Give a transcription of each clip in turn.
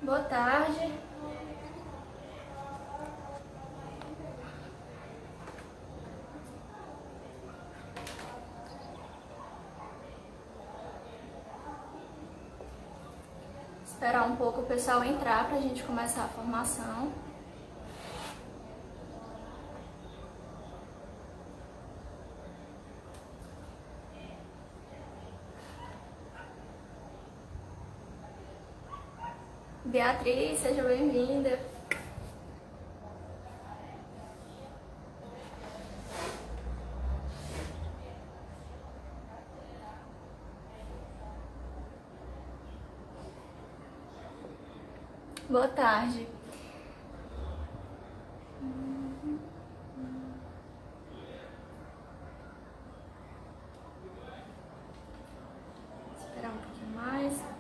Boa tarde. Esperar um pouco o pessoal entrar para a gente começar a formação. Beatriz, seja bem-vinda. Boa tarde. Esperar um pouquinho mais.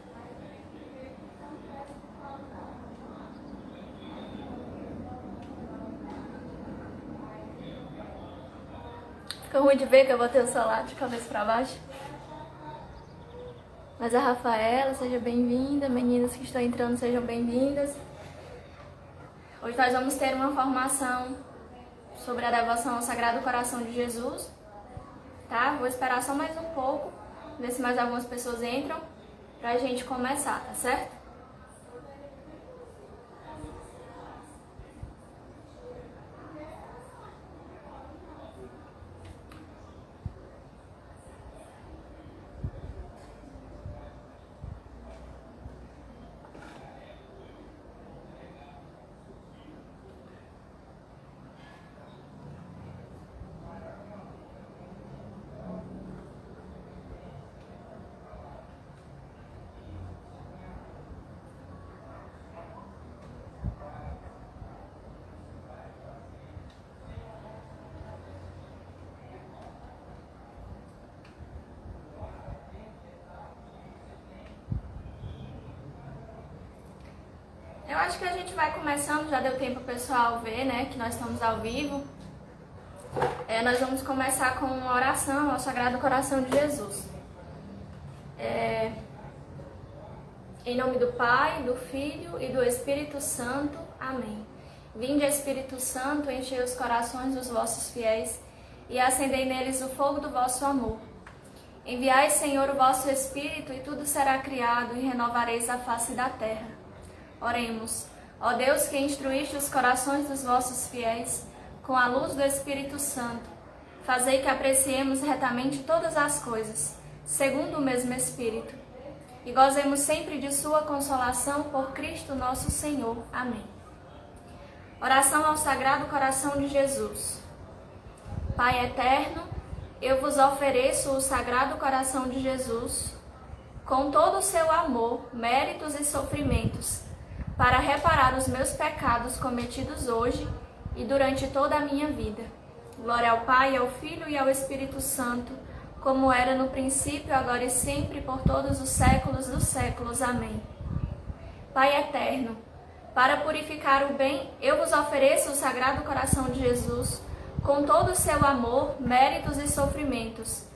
Fica ruim de ver que eu botei o celular de cabeça para baixo. Mas a Rafaela, seja bem-vinda. Meninas que estão entrando, sejam bem-vindas. Hoje nós vamos ter uma formação sobre a devoção ao Sagrado Coração de Jesus, tá? Vou esperar só mais um pouco, ver se mais algumas pessoas entram, pra gente começar, tá certo? Eu acho que a gente vai começando, já deu tempo o pessoal ver, né, que nós estamos ao vivo. Nós vamos começar com uma oração ao Sagrado Coração de Jesus. Em nome do Pai, do Filho e do Espírito Santo. Amém. Vinde, Espírito Santo, enchei os corações dos vossos fiéis e acendei neles o fogo do vosso amor. Enviai, Senhor, o vosso Espírito e tudo será criado e renovareis a face da terra. Oremos. Ó Deus, que instruíste os corações dos vossos fiéis com a luz do Espírito Santo, fazei que apreciemos retamente todas as coisas, segundo o mesmo Espírito, e gozemos sempre de sua consolação por Cristo nosso Senhor. Amém. Oração ao Sagrado Coração de Jesus. Pai eterno, eu vos ofereço o Sagrado Coração de Jesus, com todo o seu amor, méritos e sofrimentos, para reparar os meus pecados cometidos hoje e durante toda a minha vida. Glória ao Pai, ao Filho e ao Espírito Santo, como era no princípio, agora e sempre, por todos os séculos dos séculos. Amém. Pai eterno, para purificar o bem, eu vos ofereço o Sagrado Coração de Jesus, com todo o seu amor, méritos e sofrimentos,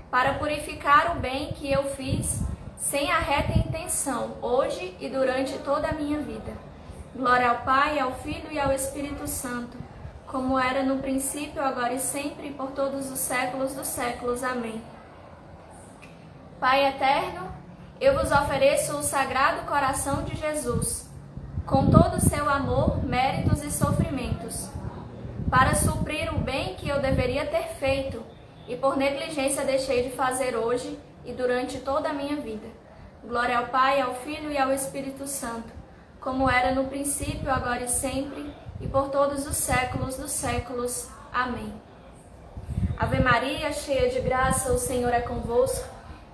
para purificar o bem que eu fiz sem a reta intenção, hoje e durante toda a minha vida. Glória ao Pai, ao Filho e ao Espírito Santo, como era no princípio, agora e sempre, por todos os séculos dos séculos. Amém. Pai eterno, eu vos ofereço o Sagrado Coração de Jesus, com todo o seu amor, méritos e sofrimentos, para suprir o bem que eu deveria ter feito e por negligência deixei de fazer hoje e durante toda a minha vida. Glória ao Pai, ao Filho e ao Espírito Santo, como era no princípio, agora e sempre, e por todos os séculos dos séculos. Amém. Ave Maria, cheia de graça, o Senhor é convosco.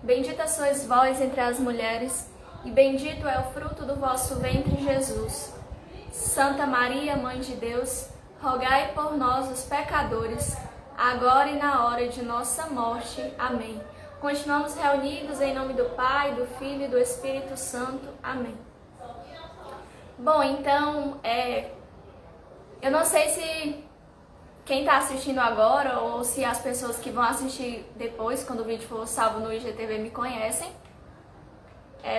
Bendita sois vós entre as mulheres, e bendito é o fruto do vosso ventre, Jesus. Santa Maria, Mãe de Deus, rogai por nós, os pecadores, agora e na hora de nossa morte. Amém. Continuamos reunidos em nome do Pai, do Filho e do Espírito Santo. Amém. Bom, então, eu não sei se quem está assistindo agora ou se as pessoas que vão assistir depois, quando o vídeo for salvo no IGTV, me conhecem.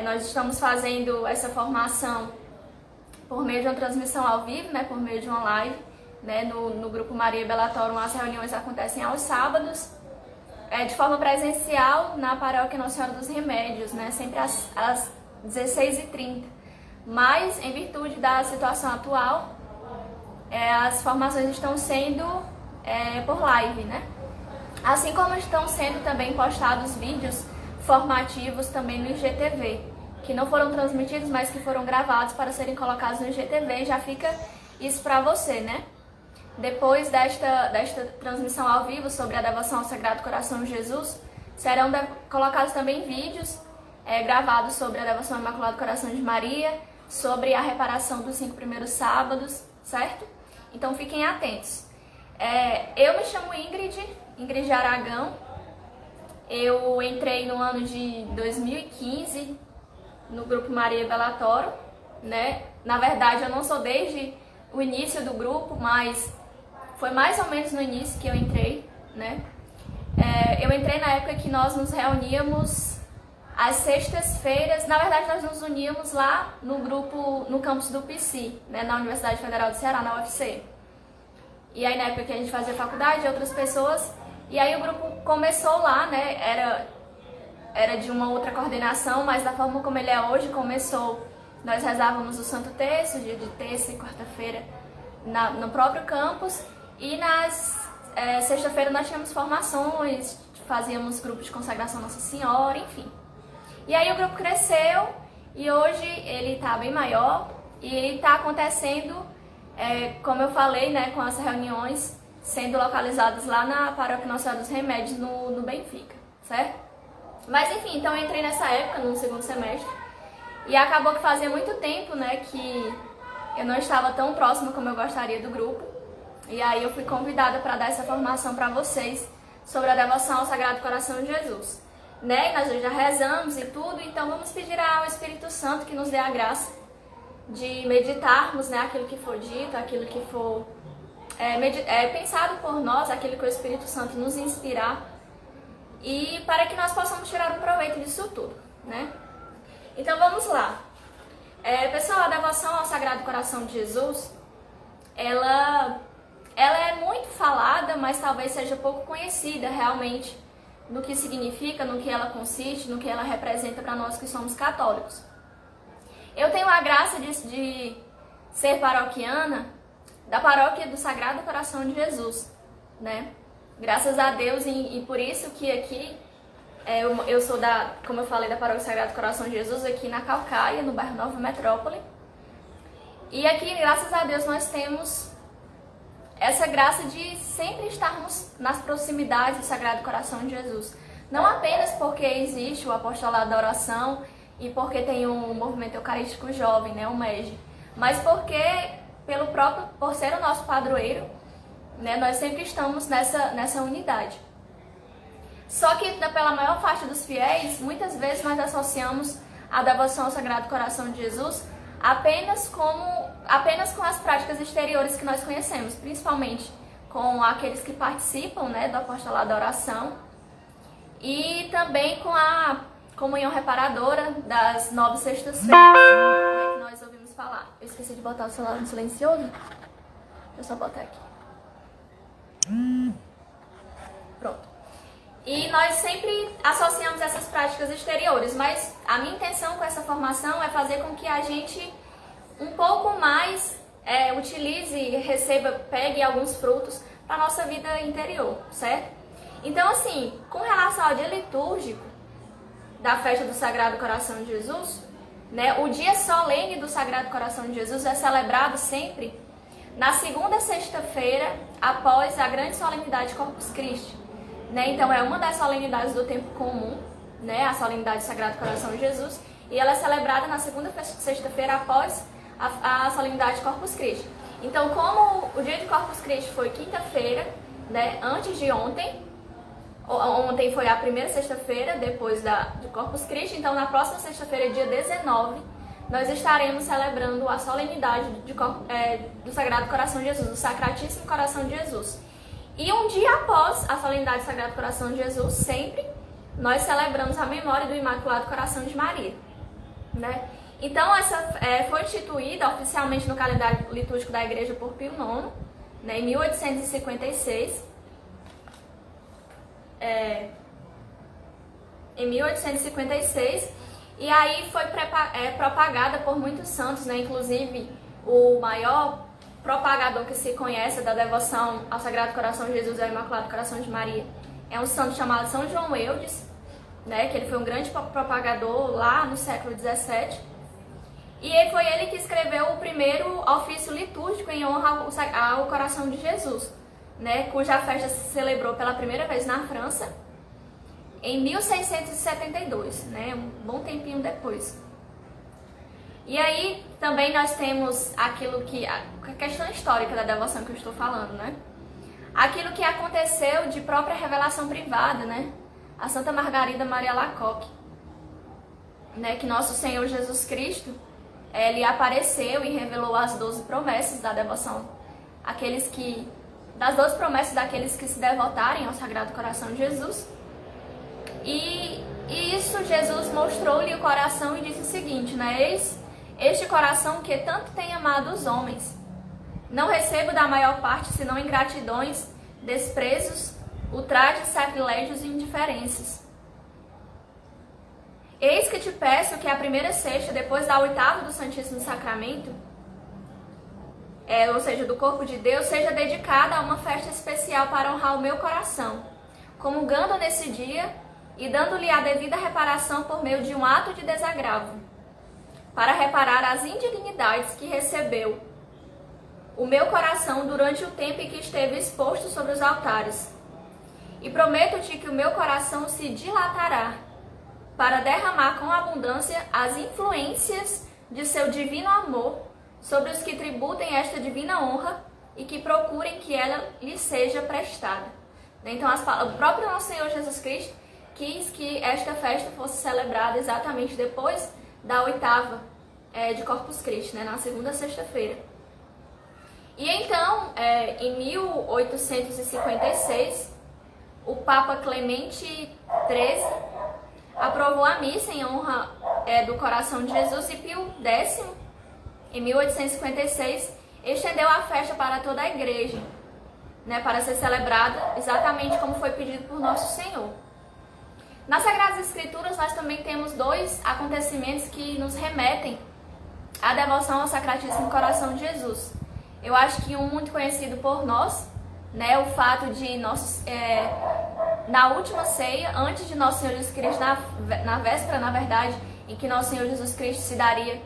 Nós estamos fazendo essa formação por meio de uma transmissão ao vivo, né, por meio de uma live, né, no grupo Maria Belatorum. As reuniões acontecem aos sábados, de forma presencial na paróquia Nossa Senhora dos Remédios, né, sempre às 16h30. Mas, em virtude da situação atual, as formações estão sendo por live, né? Assim como estão sendo também postados vídeos formativos também no IGTV, que não foram transmitidos, mas que foram gravados para serem colocados no IGTV. Já fica isso para você, né? Depois desta transmissão ao vivo sobre a devoção ao Sagrado Coração de Jesus, serão colocados também vídeos gravados sobre a devoção ao Imaculado Coração de Maria, sobre a reparação dos 5 primeiros sábados, certo? Então fiquem atentos. Eu me chamo Ingrid Aragão. Eu entrei no ano de 2015 no grupo Maria Belatorum, né? Na verdade, eu não sou desde o início do grupo, mas foi mais ou menos no início que eu entrei, né? Eu entrei na época que nós nos reuníamos às sextas-feiras. Na verdade, nós nos uníamos lá no grupo, no campus do PC, né? Na Universidade Federal do Ceará, na UFC. E aí, na época que a gente fazia faculdade, outras pessoas. E aí o grupo começou lá, né? Era de uma outra coordenação, mas da forma como ele é hoje, começou. Nós rezávamos o Santo Terço, dia de terça e quarta-feira, no próprio campus. E nas sexta-feira nós tínhamos formações, fazíamos grupos de consagração Nossa Senhora, enfim. E aí o grupo cresceu e hoje ele está bem maior e está acontecendo, como eu falei, né, com as reuniões sendo localizadas lá na paróquia Nossa Senhora dos Remédios, no Benfica, certo? Mas enfim, então eu entrei nessa época, no segundo semestre, e acabou que fazia muito tempo, né, que eu não estava tão próxima como eu gostaria do grupo, e aí eu fui convidada para dar essa formação para vocês sobre a devoção ao Sagrado Coração de Jesus, né? E nós já rezamos e tudo, então vamos pedir ao Espírito Santo que nos dê a graça de meditarmos, né, aquilo que for dito, aquilo que for pensado por nós, aquilo que o Espírito Santo nos inspirar, e para que nós possamos tirar um proveito disso tudo, né? Então vamos lá. Pessoal, a devoção ao Sagrado Coração de Jesus, ela é muito falada, mas talvez seja pouco conhecida realmente no que significa, no que ela consiste, no que ela representa para nós que somos católicos. Eu tenho a graça de ser paroquiana da paróquia do Sagrado Coração de Jesus, né? Graças a Deus, e por isso que aqui eu sou como eu falei, da paróquia do Sagrado Coração de Jesus, aqui na Caucaia, no bairro Nova Metrópole. E aqui, graças a Deus, nós temos essa graça de sempre estarmos nas proximidades do Sagrado Coração de Jesus. Não apenas porque existe o apostolado da oração e porque tem um movimento eucarístico jovem, né, o MEG, mas porque por ser o nosso padroeiro, né, nós sempre estamos nessa unidade. Só que pela maior parte dos fiéis, muitas vezes nós associamos a devoção ao Sagrado Coração de Jesus apenas com as práticas exteriores que nós conhecemos, principalmente com aqueles que participam, né, do apostolado da oração, e também com a comunhão reparadora das 9 sextas-feiras, né, que nós ouvimos falar. Eu esqueci de botar o celular no silencioso. Deixa eu só botar aqui. Pronto. E nós sempre associamos essas práticas exteriores, mas a minha intenção com essa formação é fazer com que a gente um pouco mais utilize, pegue alguns frutos para a nossa vida interior, certo? Então, assim, com relação ao dia litúrgico da festa do Sagrado Coração de Jesus, né, o dia solene do Sagrado Coração de Jesus é celebrado sempre na segunda sexta-feira após a grande solenidade de Corpus Christi, né? Então é uma das solenidades do tempo comum, né, a solenidade do Sagrado Coração de Jesus, e ela é celebrada na segunda sexta-feira após a solenidade de Corpus Christi. Então, como o dia de Corpus Christi foi quinta-feira, né, antes de ontem, ontem foi a primeira sexta-feira depois de Corpus Christi, então na próxima sexta-feira, dia 19, nós estaremos celebrando a solenidade do Sagrado Coração de Jesus, do Sacratíssimo Coração de Jesus. E um dia após a solenidade do Sagrado Coração de Jesus, sempre nós celebramos a memória do Imaculado Coração de Maria, né? Então, essa foi instituída oficialmente no calendário litúrgico da Igreja por Pio IX, né, em 1856. Em 1856, e aí foi propagada por muitos santos, né? Inclusive o maior propagador que se conhece da devoção ao Sagrado Coração de Jesus e ao Imaculado Coração de Maria é um santo chamado São João Eudes, né? Que ele foi um grande propagador lá no século XVII, e foi ele que escreveu o primeiro ofício litúrgico em honra ao Coração de Jesus, né? Cuja festa se celebrou pela primeira vez na França em 1672, né? Um bom tempinho depois. E aí também nós temos aquilo que a questão histórica da devoção que eu estou falando, né? Aquilo que aconteceu de própria revelação privada, né? A Santa Margarida Maria Alacoque, né? Que nosso Senhor Jesus Cristo, ele apareceu e revelou as 12 promessas da devoção, das 12 promessas daqueles que se devotarem ao Sagrado Coração de Jesus. E isso Jesus mostrou-lhe o coração e disse o seguinte, né? Eis este coração que tanto tem amado os homens. Não recebo da maior parte senão ingratidões, desprezos, ultrajes, sacrilégios e indiferenças. Eis que te peço que a primeira sexta, depois da oitava do Santíssimo Sacramento, ou seja, do corpo de Deus, seja dedicada a uma festa especial para honrar o meu coração, comungando nesse dia e dando-lhe a devida reparação por meio de um ato de desagravo, para reparar as indignidades que recebeu o meu coração durante o tempo em que esteve exposto sobre os altares. E prometo-te que o meu coração se dilatará, para derramar com abundância as influências de seu divino amor sobre os que tributem esta divina honra e que procurem que ela lhe seja prestada. Então, o próprio nosso Senhor Jesus Cristo quis que esta festa fosse celebrada exatamente depois da oitava de Corpus Christi, né, na segunda sexta-feira. E então, em 1856, o Papa Clemente XIII aprovou a missa em honra do Coração de Jesus, e Pio X, em 1856, estendeu a festa para toda a Igreja, né, para ser celebrada exatamente como foi pedido por Nosso Senhor. Nas Sagradas Escrituras, nós também temos dois acontecimentos que nos remetem à devoção ao Sacratíssimo Coração de Jesus. Eu acho que um muito conhecido por nós, né, o fato de na última ceia, antes de Nosso Senhor Jesus Cristo, na véspera, na verdade, em que Nosso Senhor Jesus Cristo se daria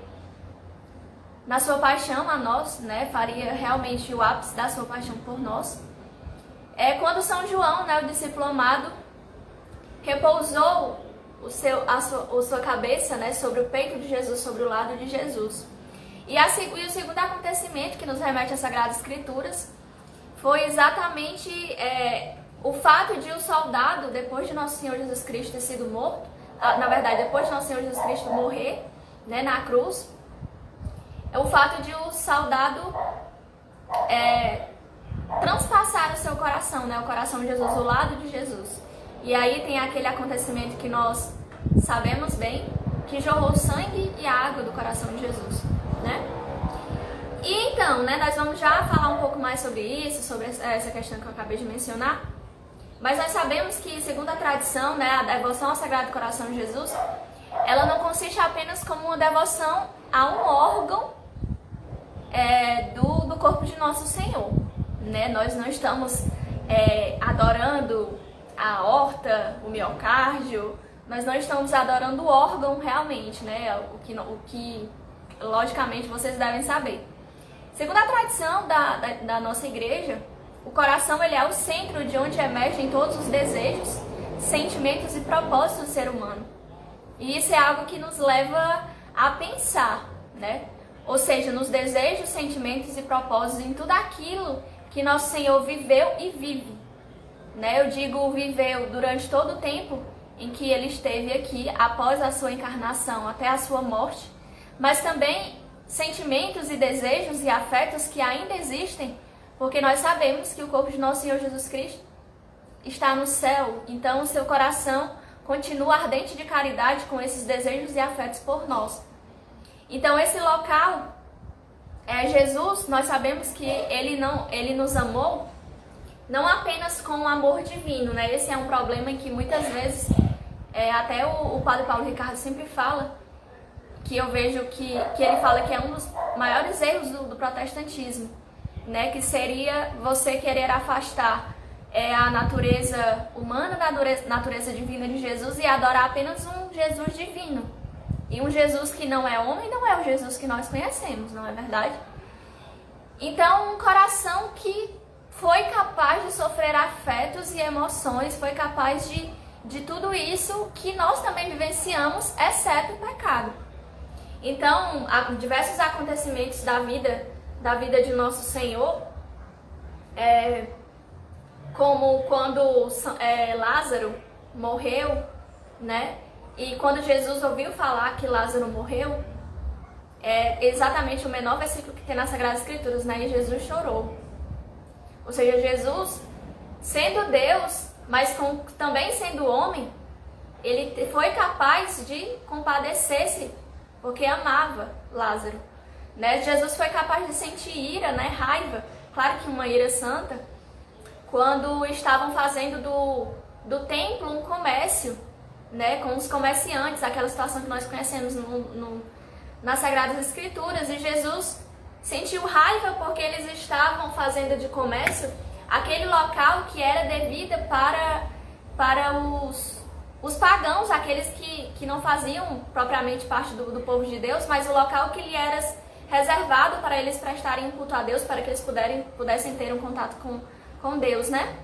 na sua paixão a nós, né, faria realmente o ápice da sua paixão por nós, quando São João, né, o discípulo amado, repousou a sua cabeça, né, sobre o peito de Jesus, sobre o lado de Jesus. E o segundo acontecimento que nos remete às Sagradas Escrituras foi exatamente o fato de o soldado, depois de Nosso Senhor Jesus Cristo ter sido morto, na verdade, depois de Nosso Senhor Jesus Cristo morrer, né, na cruz, o fato de o soldado transpassar o seu coração, né, o coração de Jesus, o lado de Jesus. E aí tem aquele acontecimento que nós sabemos bem, que jorrou sangue e água do coração de Jesus, né? E então, né, nós vamos já falar um pouco mais sobre isso, sobre essa questão que eu acabei de mencionar. Mas nós sabemos que, segundo a tradição, né, a devoção ao Sagrado Coração de Jesus, ela não consiste apenas como uma devoção a um órgão do corpo de Nosso Senhor, né? Nós não estamos adorando a aorta, o miocárdio, nós não estamos adorando o órgão realmente, né? O que logicamente vocês devem saber. Segundo a tradição da nossa igreja, o coração ele é o centro de onde emergem todos os desejos, sentimentos e propósitos do ser humano. E isso é algo que nos leva a pensar, né? Ou seja, nos desejos, sentimentos e propósitos, em tudo aquilo que nosso Senhor viveu e vive. Né? Eu digo viveu durante todo o tempo em que ele esteve aqui, após a sua encarnação, até a sua morte, mas também sentimentos e desejos e afetos que ainda existem, porque nós sabemos que o corpo de nosso Senhor Jesus Cristo está no céu, então o seu coração continua ardente de caridade com esses desejos e afetos por nós. Então esse local, Jesus, nós sabemos que ele nos amou não apenas com o amor divino, né? Esse é um problema que muitas vezes, até o Padre Paulo Ricardo sempre fala, que eu vejo que ele fala que é um dos maiores erros do protestantismo, né? Que seria você querer afastar a natureza humana da natureza divina de Jesus e adorar apenas um Jesus divino. E um Jesus que não é homem não é o Jesus que nós conhecemos, não é verdade? Então, um coração que foi capaz de sofrer afetos e emoções, foi capaz de tudo isso que nós também vivenciamos, exceto o pecado. Então, há diversos acontecimentos da vida de nosso Senhor, como quando Lázaro morreu, né? E quando Jesus ouviu falar que Lázaro morreu, exatamente o menor versículo que tem nas Sagradas Escrituras, né? E Jesus chorou. Ou seja, Jesus, sendo Deus, mas também sendo homem, ele foi capaz de compadecer-se, porque amava Lázaro, né? Jesus foi capaz de sentir ira, né? Raiva, claro que uma ira santa, quando estavam fazendo do templo um comércio, né? Com os comerciantes, aquela situação que nós conhecemos nas Sagradas Escrituras, e Jesus sentiu raiva porque eles estavam fazendo de comércio aquele local que era devido para os pagãos, aqueles que não faziam propriamente parte do povo de Deus, mas o local que lhe era reservado para eles prestarem um culto a Deus, para que eles pudessem ter um contato com Deus, né?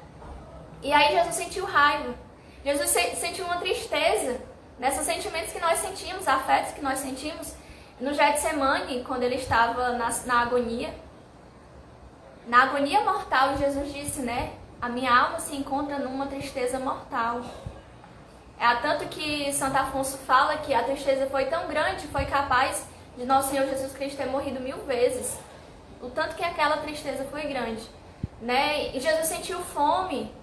E aí Jesus sentiu raiva, Jesus sentiu uma tristeza, né? São sentimentos que nós sentimos, afetos que nós sentimos. No Getsemane, quando ele estava na agonia mortal, Jesus disse, né? A minha alma se encontra numa tristeza mortal. Tanto que Santo Afonso fala que a tristeza foi tão grande, foi capaz de nosso Senhor Jesus Cristo ter morrido 1000 vezes. O tanto que aquela tristeza foi grande, né? E Jesus sentiu fome.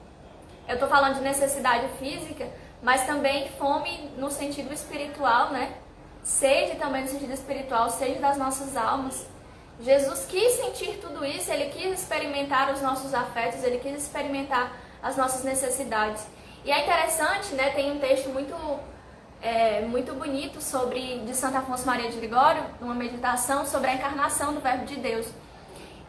Eu estou falando de necessidade física, mas também fome no sentido espiritual, né? Sede também no sentido espiritual, sede das nossas almas. Jesus quis sentir tudo isso, ele quis experimentar os nossos afetos, ele quis experimentar as nossas necessidades. E é interessante, né? Tem um texto muito bonito de Santo Afonso Maria de Ligório, uma meditação sobre a encarnação do Verbo de Deus.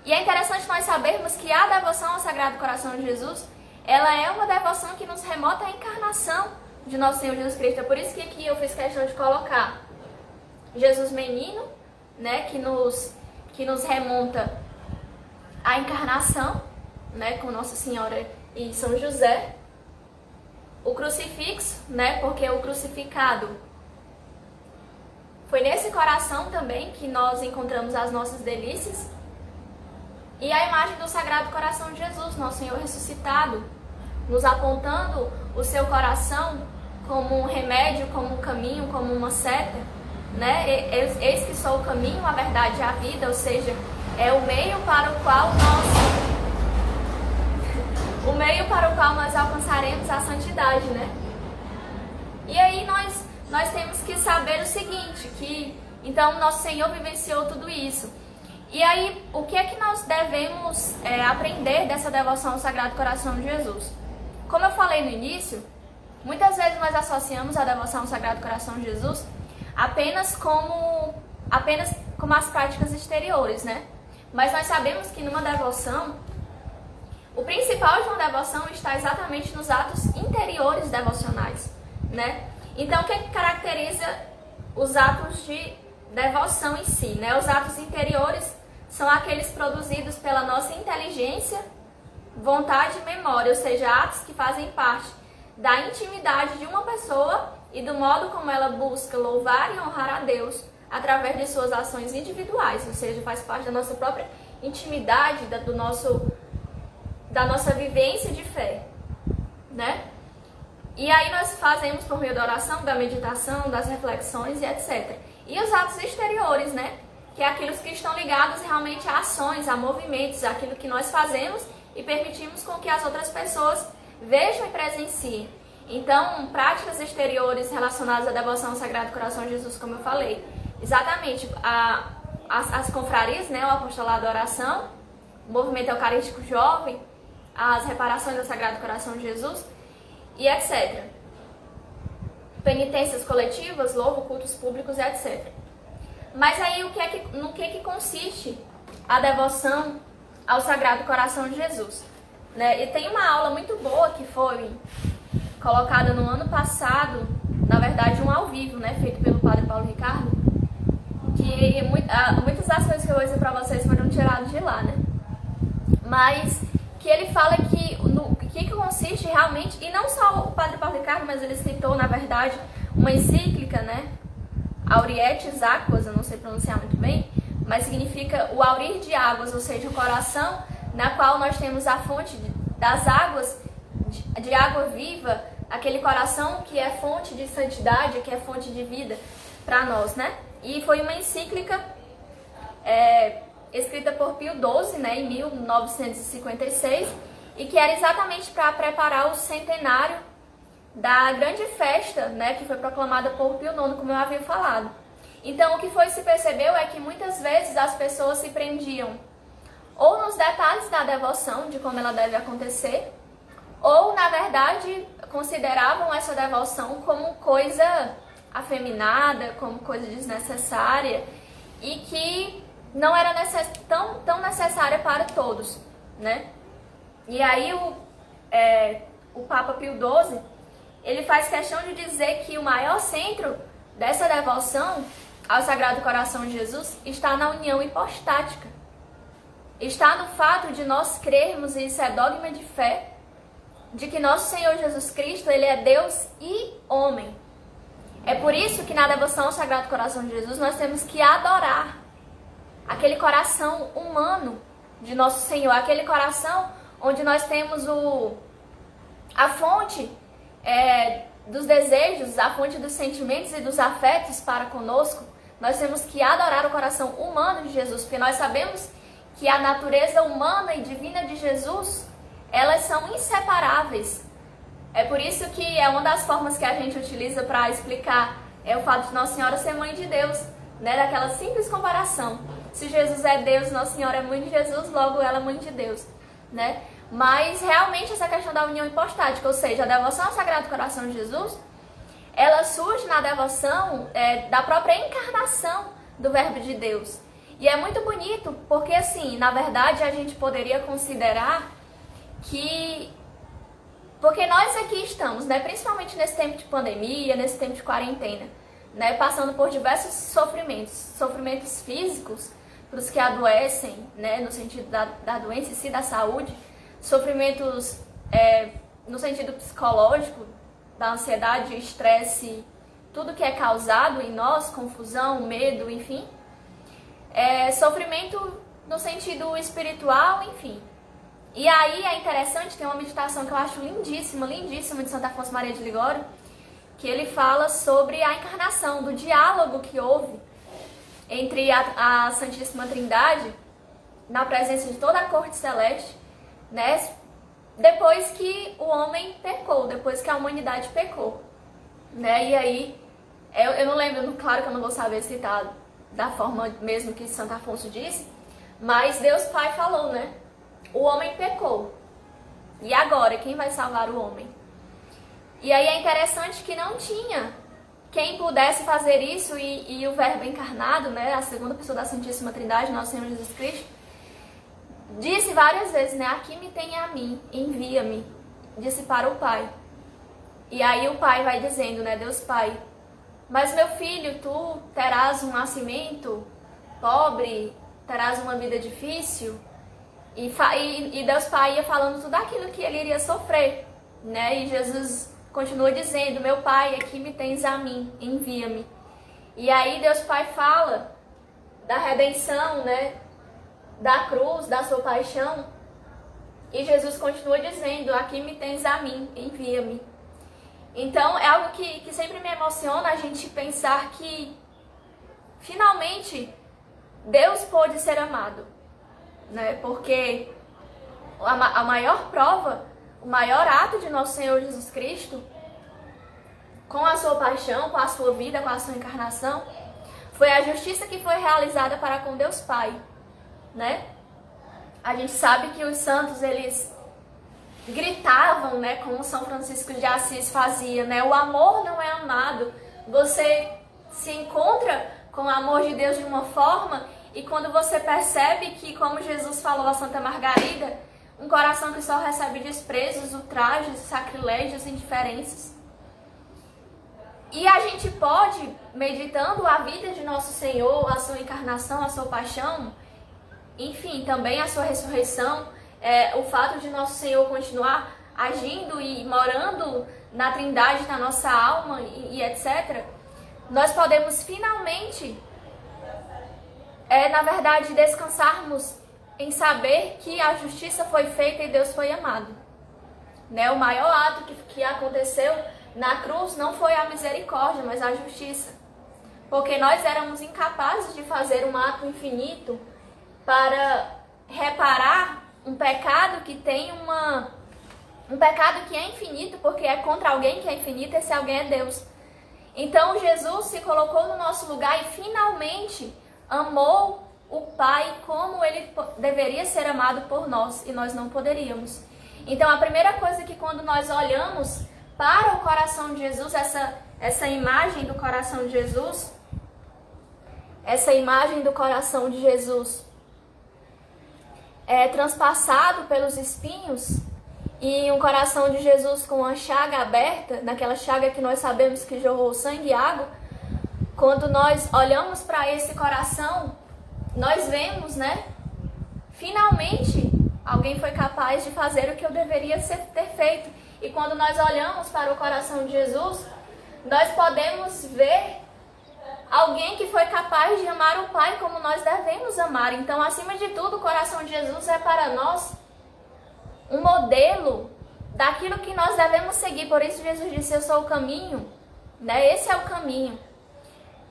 E é interessante nós sabermos que a devoção ao Sagrado Coração de Jesus, ela é uma devoção que nos remota à encarnação de nosso Senhor Jesus Cristo. É por isso que aqui eu fiz questão de colocar Jesus menino, né, que nos remonta à encarnação, né, com Nossa Senhora e São José. O crucifixo, né, porque o crucificado foi nesse coração também que nós encontramos as nossas delícias. E a imagem do Sagrado Coração de Jesus, nosso Senhor ressuscitado, nos apontando o seu coração como um remédio, como um caminho, como uma seta, né? Eis que sou o caminho, a verdade e a vida, ou seja, é o meio para o qual nós alcançaremos a santidade, né? E aí nós temos que saber o seguinte, que então nosso Senhor vivenciou tudo isso. E aí, o que é que nós devemos aprender dessa devoção ao Sagrado Coração de Jesus? Como eu falei no início, muitas vezes nós associamos a devoção ao Sagrado Coração de Jesus apenas como as práticas exteriores, né? Mas nós sabemos que numa devoção, o principal de uma devoção está exatamente nos atos interiores devocionais, né? Então, o que caracteriza os atos de devoção em si, né? Os atos interiores são aqueles produzidos pela nossa inteligência, vontade e memória, ou seja, atos que fazem parte da intimidade de uma pessoa e do modo como ela busca louvar e honrar a Deus através de suas ações individuais, ou seja, faz parte da nossa própria intimidade, da nossa vivência de fé, né? E aí nós fazemos por meio da oração, da meditação, das reflexões e etc. E os atos exteriores, né? Que é aqueles que estão ligados realmente a ações, a movimentos, aquilo que nós fazemos e permitimos com que as outras pessoas vejam e presenciem. Então, práticas exteriores relacionadas à devoção ao Sagrado Coração de Jesus, como eu falei, exatamente as confrarias, né, o apostolado da oração, o movimento eucarístico jovem, as reparações do Sagrado Coração de Jesus e etc. Penitências coletivas, louvo, cultos públicos e etc. Mas aí no que consiste a devoção ao Sagrado Coração de Jesus? Né? E tem uma aula muito boa que foi colocada no ano passado, na verdade um ao vivo, né, feito pelo Padre Paulo Ricardo, que muitas das coisas que eu vou dizer para vocês foram tiradas de lá, né? Mas que ele fala que no que consiste realmente, e não só o Padre Paulo Ricardo, mas ele citou, na verdade, uma encíclica, né? Aurietis Aquas, eu não sei pronunciar muito bem, mas significa o aurir de águas, ou seja, o coração na qual nós temos a fonte das águas, de água viva, aquele coração que é fonte de santidade, que é fonte de vida para nós, né? E foi uma encíclica escrita por Pio XII, né, em 1956, e que era exatamente para preparar o centenário da grande festa, né, que foi proclamada por Pio IX, como eu havia falado. Então, o que se percebeu é que muitas vezes as pessoas se prendiam ou nos detalhes da devoção, de como ela deve acontecer, ou, na verdade, consideravam essa devoção como coisa afeminada, como coisa desnecessária, e que não era tão necessária para todos, né? E aí o Papa Pio XII, ele faz questão de dizer que o maior centro dessa devoção ao Sagrado Coração de Jesus está na união hipostática. Está no fato de nós crermos, e isso é dogma de fé, de que nosso Senhor Jesus Cristo, ele é Deus e homem. É por isso que na devoção ao Sagrado Coração de Jesus nós temos que adorar aquele coração humano de nosso Senhor, aquele coração onde nós temos a fonte dos desejos, a fonte dos sentimentos e dos afetos para conosco. Nós temos que adorar o coração humano de Jesus, porque nós sabemos que a natureza humana e divina de Jesus, elas são inseparáveis. É por isso que é uma das formas que a gente utiliza para explicar o fato de Nossa Senhora ser mãe de Deus, né? Daquela simples comparação. Se Jesus é Deus, Nossa Senhora é mãe de Jesus, logo ela é mãe de Deus, né? Mas realmente essa questão da união hipostática, ou seja, a devoção ao Sagrado Coração de Jesus, ela surge na devoção da própria encarnação do Verbo de Deus. E é muito bonito, porque assim, na verdade a gente poderia considerar que, porque nós aqui estamos, né, principalmente nesse tempo de pandemia, nesse tempo de quarentena, né, passando por diversos sofrimentos físicos, para os que adoecem, né, no sentido da doença em si, da saúde, sofrimentos no sentido psicológico, da ansiedade, estresse, tudo que é causado em nós, confusão, medo, enfim. Sofrimento no sentido espiritual, enfim. E aí é interessante, tem uma meditação que eu acho lindíssima, lindíssima, de Santo Afonso Maria de Ligório, que ele fala sobre a encarnação, do diálogo que houve entre a Santíssima Trindade, na presença de toda a corte celeste, né, depois que o homem pecou, depois que a humanidade pecou, né? E aí, eu não lembro, claro que eu não vou saber citar da forma mesmo que Santo Afonso disse, mas Deus Pai falou, né? O homem pecou. E agora, quem vai salvar o homem? E aí é interessante que não tinha quem pudesse fazer isso, e o Verbo encarnado, né, a segunda pessoa da Santíssima Trindade, Nosso Senhor Jesus Cristo, disse várias vezes, né, aqui me tem a mim, envia-me, disse para o Pai. E aí o Pai vai dizendo, né, Deus Pai, mas meu filho, tu terás um nascimento pobre, terás uma vida difícil, e Deus Pai ia falando tudo aquilo que ele iria sofrer, né, e Jesus continua dizendo, meu Pai, aqui me tens a mim, envia-me. E aí Deus Pai fala da redenção, né, da cruz, da sua paixão, e Jesus continua dizendo, aqui me tens a mim, envia-me. Então é algo que sempre me emociona a gente pensar que finalmente Deus pôde ser amado, né, porque a maior prova, o maior ato de nosso Senhor Jesus Cristo, com a sua paixão, com a sua vida, com a sua encarnação, foi a justiça que foi realizada para com Deus Pai, né? A gente sabe que os santos, eles gritavam, né, como São Francisco de Assis fazia, né? O amor não é amado. Você se encontra com o amor de Deus de uma forma, e quando você percebe que, como Jesus falou a Santa Margarida, um coração que só recebe desprezos, ultrajes, sacrilégios, indiferenças. E a gente pode, meditando a vida de Nosso Senhor, a sua encarnação, a sua paixão, enfim, também a sua ressurreição, o fato de Nosso Senhor continuar agindo e morando na Trindade, na nossa alma e etc., nós podemos finalmente, na verdade, descansarmos em saber que a justiça foi feita e Deus foi amado. Né? O maior ato que aconteceu na cruz não foi a misericórdia, mas a justiça. Porque nós éramos incapazes de fazer um ato infinito para reparar um pecado que tem um pecado que é infinito, porque é contra alguém que é infinito, esse alguém é Deus. Então Jesus se colocou no nosso lugar e finalmente amou o Pai como ele deveria ser amado por nós, e nós não poderíamos. Então a primeira coisa que quando nós olhamos para o coração de Jesus, essa imagem do coração de Jesus, é transpassado pelos espinhos, e um coração de Jesus com uma chaga aberta, naquela chaga que nós sabemos que jorrou sangue e água. Quando nós olhamos para esse coração, nós vemos, né? Finalmente, alguém foi capaz de fazer o que eu deveria ter feito. E quando nós olhamos para o coração de Jesus, nós podemos ver alguém que foi capaz de amar o Pai como nós devemos amar. Então, acima de tudo, o coração de Jesus é para nós um modelo daquilo que nós devemos seguir. Por isso Jesus disse, eu sou o caminho, né? Esse é o caminho.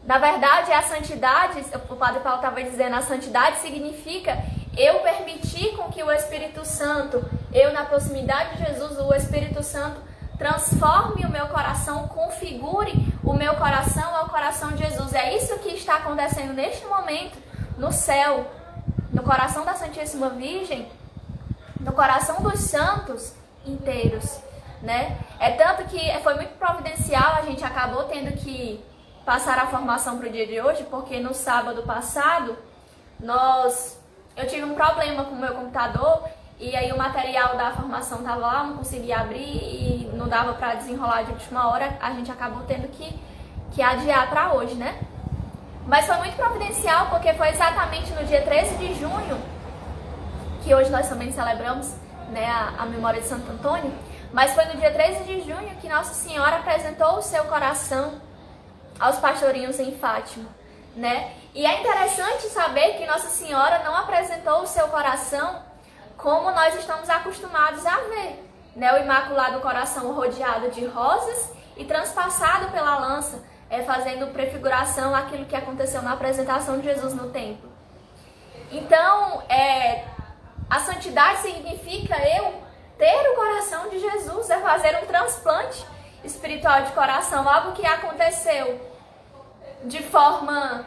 Na verdade, a santidade, o Padre Paulo estava dizendo, a santidade significa eu permitir com que o Espírito Santo, eu na proximidade de Jesus, o Espírito Santo transforme o meu coração, configure o meu coração ao coração de Jesus. É isso que está acontecendo neste momento no céu, no coração da Santíssima Virgem, no coração dos santos inteiros, né? É tanto que foi muito providencial, a gente acabou tendo que passar a formação para o dia de hoje, porque no sábado passado eu tive um problema com o meu computador, e aí o material da formação estava lá, não conseguia abrir e não dava para desenrolar de última hora, a gente acabou tendo que adiar para hoje, né? Mas foi muito providencial, porque foi exatamente no dia 13 de junho, que hoje nós também celebramos, né, a memória de Santo Antônio, mas foi no dia 13 de junho que Nossa Senhora apresentou o seu coração aos pastorinhos em Fátima, né? E é interessante saber que Nossa Senhora não apresentou o seu coração como nós estamos acostumados a ver, né? O Imaculado Coração rodeado de rosas e transpassado pela lança, fazendo prefiguração àquilo que aconteceu na apresentação de Jesus no templo. Então, a santidade significa eu ter o coração de Jesus, é fazer um transplante espiritual de coração, algo que aconteceu de forma...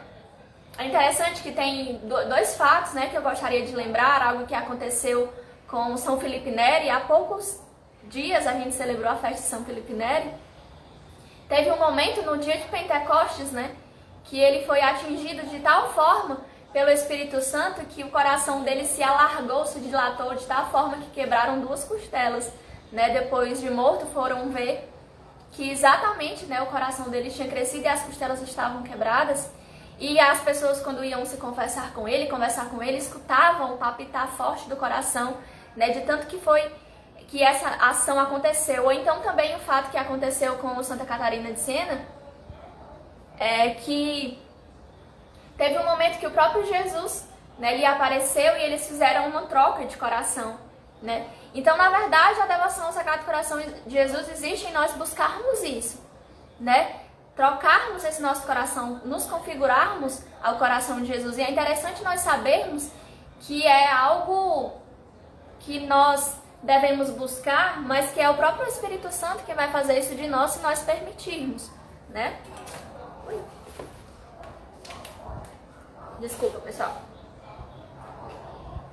É interessante que tem dois fatos, né, que eu gostaria de lembrar, algo que aconteceu com São Felipe Neri. Há poucos dias a gente celebrou a festa de São Felipe Neri. Teve um momento no dia de Pentecostes, né, que ele foi atingido de tal forma pelo Espírito Santo que o coração dele se alargou, se dilatou de tal forma que quebraram 2 costelas, né? Depois de morto foram ver que exatamente, né, o coração dele tinha crescido e as costelas estavam quebradas. E as pessoas, quando iam se conversar com ele, escutavam o palpitar forte do coração, né, de tanto que essa ação aconteceu. Ou então também o fato que aconteceu com Santa Catarina de Siena, que teve um momento que o próprio Jesus, né, lhe apareceu e eles fizeram uma troca de coração, né? Então, na verdade, a devoção ao Sagrado Coração de Jesus existe em nós buscarmos isso, né? Trocarmos esse nosso coração, nos configurarmos ao coração de Jesus. E é interessante nós sabermos que é algo que nós devemos buscar, mas que é o próprio Espírito Santo que vai fazer isso de nós se nós permitirmos, né? Desculpa, pessoal.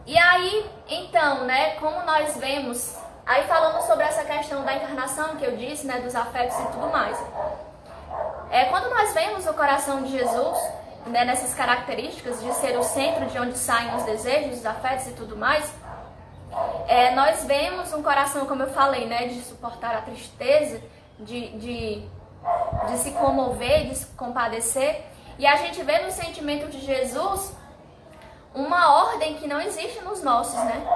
E aí, então, né, como nós vemos, aí falando sobre essa questão da encarnação que eu disse, né, dos afetos e tudo mais. Quando nós vemos o coração de Jesus, né, nessas características de ser o centro de onde saem os desejos, os afetos e tudo mais, nós vemos um coração, como eu falei, né, de suportar a tristeza, de se comover, de se compadecer. E a gente vê no sentimento de Jesus uma ordem que não existe nos nossos, né?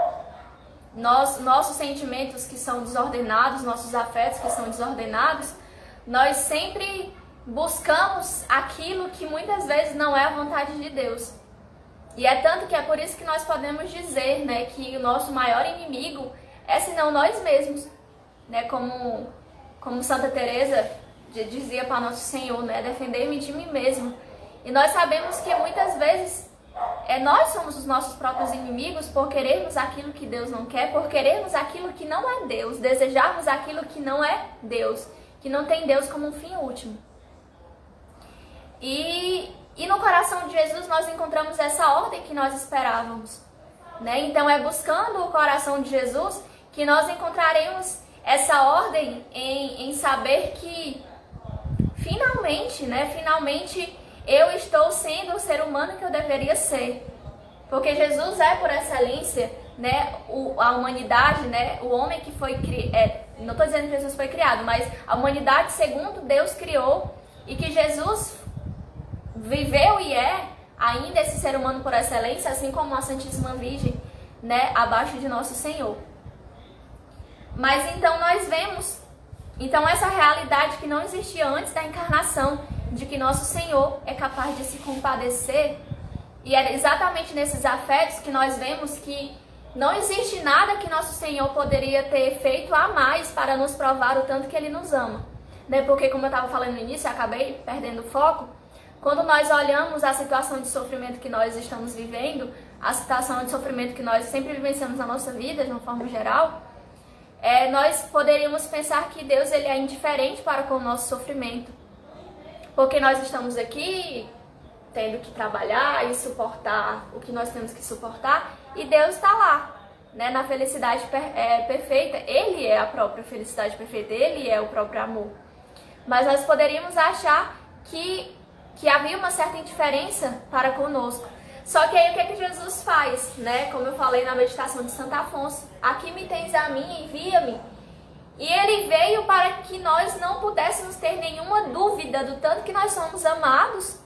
Nossos sentimentos que são desordenados, nossos afetos que são desordenados, nós sempre buscamos aquilo que muitas vezes não é a vontade de Deus. E é tanto que é por isso que nós podemos dizer, né, que o nosso maior inimigo é senão nós mesmos, né? Como Santa Teresa dizia para Nosso Senhor, né, defender-me de mim mesmo. E nós sabemos que muitas vezes nós somos os nossos próprios inimigos por querermos aquilo que Deus não quer, por querermos aquilo que não é Deus, desejarmos aquilo que não é Deus, que não tem Deus como um fim último. E no coração de Jesus nós encontramos essa ordem que nós esperávamos, né? Então é buscando o coração de Jesus que nós encontraremos essa ordem em saber que finalmente, né? Finalmente eu estou sendo o ser humano que eu deveria ser. Porque Jesus é, por excelência, né, a humanidade, né, o homem que foi criado. Não estou dizendo que Jesus foi criado, mas a humanidade segundo Deus criou. E que Jesus viveu e é ainda esse ser humano por excelência, assim como a Santíssima Virgem, né, abaixo de Nosso Senhor. Mas então nós vemos essa realidade que não existia antes da encarnação, de que Nosso Senhor é capaz de se compadecer. E é exatamente nesses afetos que nós vemos que não existe nada que Nosso Senhor poderia ter feito a mais para nos provar o tanto que Ele nos ama, né? Porque, como eu estava falando no início, eu acabei perdendo o foco. Quando nós olhamos a situação de sofrimento que nós estamos vivendo, a situação de sofrimento que nós sempre vivenciamos na nossa vida, de uma forma geral, nós poderíamos pensar que Deus ele é indiferente para com o nosso sofrimento. Porque nós estamos aqui tendo que trabalhar e suportar o que nós temos que suportar, e Deus está lá, né, na felicidade perfeita. Ele é a própria felicidade perfeita, Ele é o próprio amor. Mas nós poderíamos achar que havia uma certa indiferença para conosco. Só que aí o que é que Jesus faz, né? Como eu falei na meditação de Santo Afonso, aqui me tens a mim, envia-me. E Ele veio para que nós não pudéssemos ter nenhuma dúvida do tanto que nós somos amados,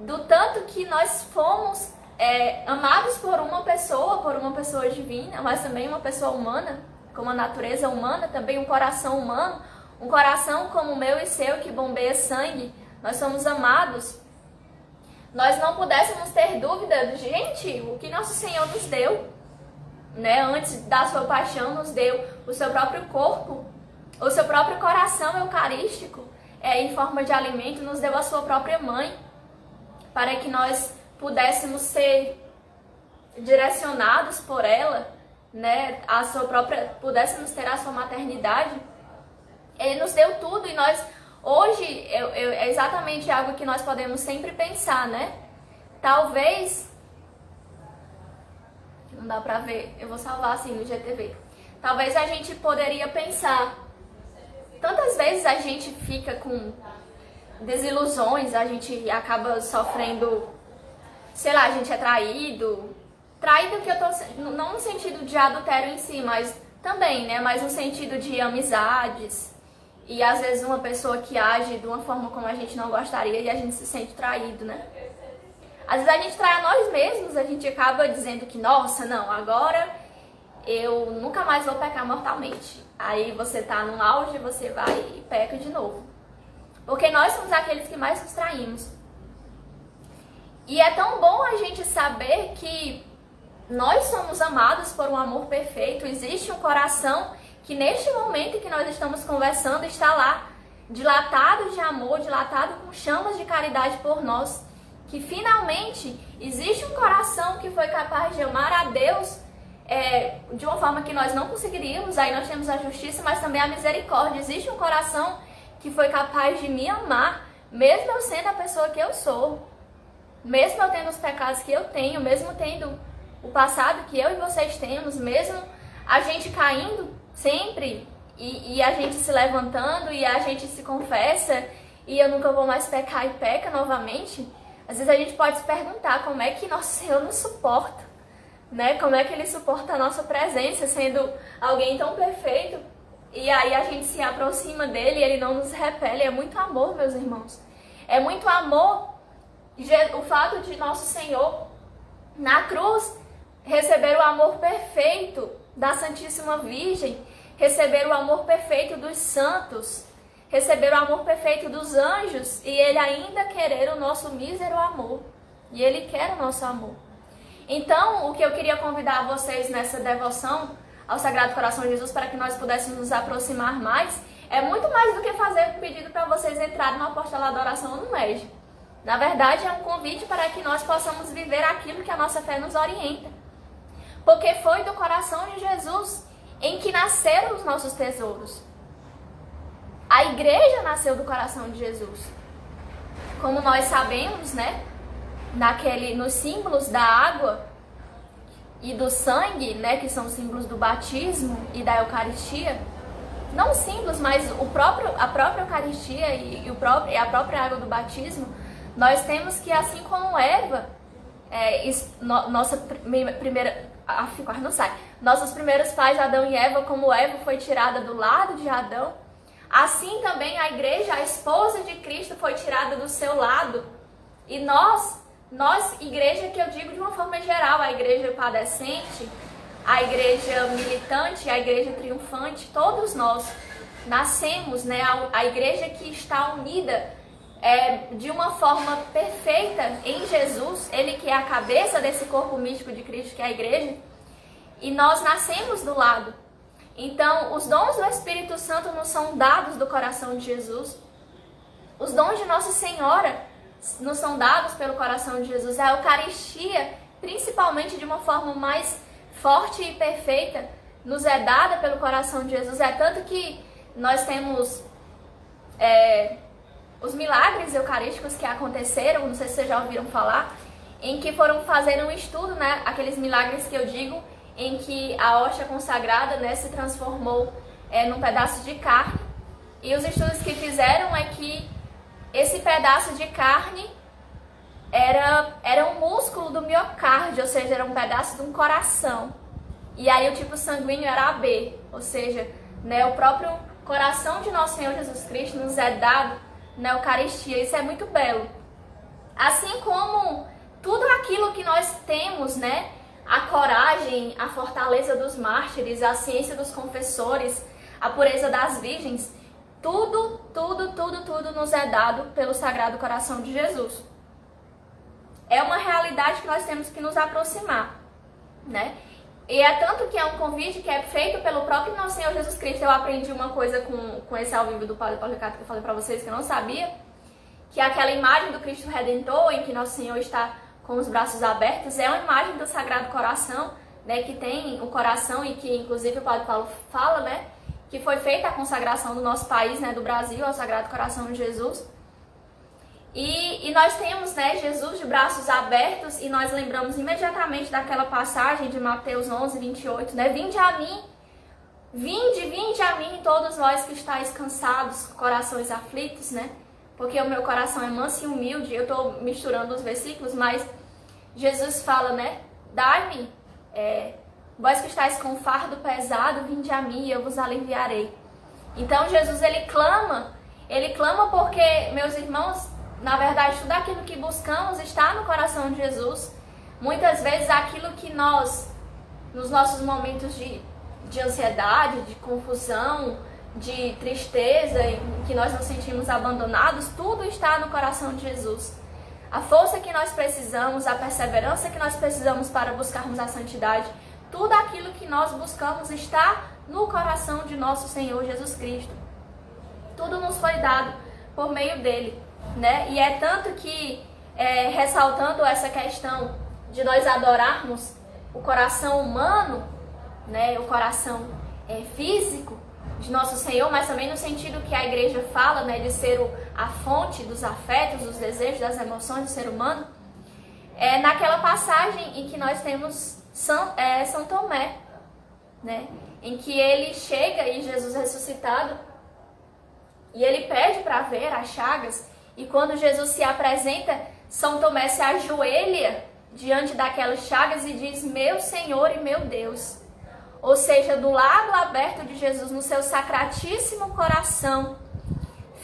do tanto que nós fomos amados por uma pessoa divina, mas também uma pessoa humana, com uma natureza humana, também um coração humano, um coração como o meu e seu, que bombeia sangue. Nós somos amados. Nós não pudéssemos ter dúvida de, gente, o que Nosso Senhor nos deu, né? Antes da sua paixão, nos deu o seu próprio corpo, o seu próprio coração eucarístico, em forma de alimento, nos deu a sua própria mãe, para que nós pudéssemos ser direcionados por ela, né? Pudéssemos ter a sua maternidade. Ele nos deu tudo e nós, hoje, é exatamente algo que nós podemos sempre pensar, né? Talvez, não dá pra ver, eu vou salvar assim no GTV. Talvez a gente poderia pensar, tantas vezes a gente fica com desilusões, a gente acaba sofrendo, sei lá, a gente é traído que eu tô, não no sentido de adultério em si, mas também, né? Mas no sentido de amizades. E às vezes uma pessoa que age de uma forma como a gente não gostaria e a gente se sente traído, né? Às vezes a gente trai a nós mesmos, a gente acaba dizendo que, nossa, não, agora eu nunca mais vou pecar mortalmente. Aí você tá num auge, você vai e peca de novo. Porque nós somos aqueles que mais nos traímos. E é tão bom a gente saber que nós somos amados por um amor perfeito. Existe um coração que neste momento que nós estamos conversando está lá, dilatado de amor, dilatado com chamas de caridade por nós. Que finalmente existe um coração que foi capaz de amar a Deus de uma forma que nós não conseguiríamos. Aí nós temos a justiça, mas também a misericórdia. Existe um coração que foi capaz de me amar, mesmo eu sendo a pessoa que eu sou. Mesmo eu tendo os pecados que eu tenho, mesmo tendo o passado que eu e vocês temos, mesmo a gente caindo sempre e a gente se levantando e a gente se confessa e eu nunca vou mais pecar e peca novamente, às vezes a gente pode se perguntar como é que nosso Senhor nos suporta, né? Como é que Ele suporta a nossa presença sendo alguém tão perfeito e aí a gente se aproxima dele e Ele não nos repele. É muito amor, meus irmãos. É muito amor o fato de nosso Senhor na cruz receber o amor perfeito da Santíssima Virgem, receber o amor perfeito dos santos, receber o amor perfeito dos anjos e Ele ainda querer o nosso mísero amor. E Ele quer o nosso amor. Então, o que eu queria convidar vocês nessa devoção ao Sagrado Coração de Jesus para que nós pudéssemos nos aproximar mais, é muito mais do que fazer um pedido para vocês entrarem no apostolado da oração ou no MEG. Na verdade, é um convite para que nós possamos viver aquilo que a nossa fé nos orienta. Porque foi do coração de Jesus em que nasceram os nossos tesouros. A igreja nasceu do coração de Jesus. Como nós sabemos, né? Nos símbolos da água e do sangue, né? Que são símbolos do batismo e da Eucaristia. Não símbolos, mas a própria Eucaristia e a própria água do batismo. Nós temos que, assim como Eva, nossa primeira... quase não sai. Nossos primeiros pais, Adão e Eva, como Eva foi tirada do lado de Adão, assim também a igreja, a esposa de Cristo, foi tirada do seu lado. E nós, igreja que eu digo de uma forma geral, a igreja padecente, a igreja militante, a igreja triunfante, todos nós nascemos, né? A igreja que está unida de uma forma perfeita em Jesus, Ele que é a cabeça desse corpo místico de Cristo, que é a igreja, e nós nascemos do lado. Então, os dons do Espírito Santo nos são dados do coração de Jesus. Os dons de Nossa Senhora nos são dados pelo coração de Jesus. A Eucaristia, principalmente de uma forma mais forte e perfeita, nos é dada pelo coração de Jesus. É tanto que nós temos os milagres eucarísticos que aconteceram, não sei se vocês já ouviram falar, em que foram fazer um estudo, né? Aqueles milagres que eu digo, em que a hóstia consagrada, né, se transformou num pedaço de carne. E os estudos que fizeram é que esse pedaço de carne era um músculo do miocárdio, ou seja, era um pedaço de um coração. E aí o tipo sanguíneo era AB, ou seja, né, o próprio coração de nosso Senhor Jesus Cristo nos é dado na Eucaristia. Isso é muito belo. Assim como tudo aquilo que nós temos, né, a coragem, a fortaleza dos mártires, a ciência dos confessores, a pureza das virgens, tudo nos é dado pelo Sagrado Coração de Jesus. É uma realidade que nós temos que nos aproximar, né? E é tanto que é um convite que é feito pelo próprio nosso Senhor Jesus Cristo. Eu aprendi uma coisa com esse ao vivo do Padre Paulo Ricardo, que eu falei pra vocês que eu não sabia, que aquela imagem do Cristo Redentor, em que nosso Senhor está com os braços abertos, é uma imagem do Sagrado Coração, né, que tem o coração e que inclusive o Padre Paulo fala, né, que foi feita a consagração do nosso país, né, do Brasil, ao Sagrado Coração de Jesus. E nós temos, né, Jesus de braços abertos, e nós lembramos imediatamente daquela passagem de Mateus 11, 28, né? Vinde a mim, vinde a mim, todos vós que estáis cansados, corações aflitos, né? Porque o meu coração é manso e humilde. Eu estou misturando os versículos, mas Jesus fala, né? Dai-me, vós que estáis com fardo pesado, vinde a mim e eu vos aliviarei. Então Jesus, ele clama porque, meus irmãos, na verdade, tudo aquilo que buscamos está no coração de Jesus. Muitas vezes aquilo que nós, nos nossos momentos de ansiedade, de confusão, de tristeza, em que nós nos sentimos abandonados, tudo está no coração de Jesus. A força que nós precisamos, a perseverança que nós precisamos para buscarmos a santidade, tudo aquilo que nós buscamos está no coração de nosso Senhor Jesus Cristo. Tudo nos foi dado por meio dele, né? E é tanto que, ressaltando essa questão de nós adorarmos o coração humano, né? O coração físico de nosso Senhor, mas também no sentido que a igreja fala, né? De ser a fonte dos afetos, dos desejos, das emoções do ser humano. é naquela passagem em que nós temos São Tomé, né? Em que ele chega e Jesus ressuscitado, e ele pede para ver as chagas, e quando Jesus se apresenta, São Tomé se ajoelha diante daquelas chagas e diz: meu Senhor e meu Deus. Ou seja, do lado aberto de Jesus, no seu sacratíssimo coração,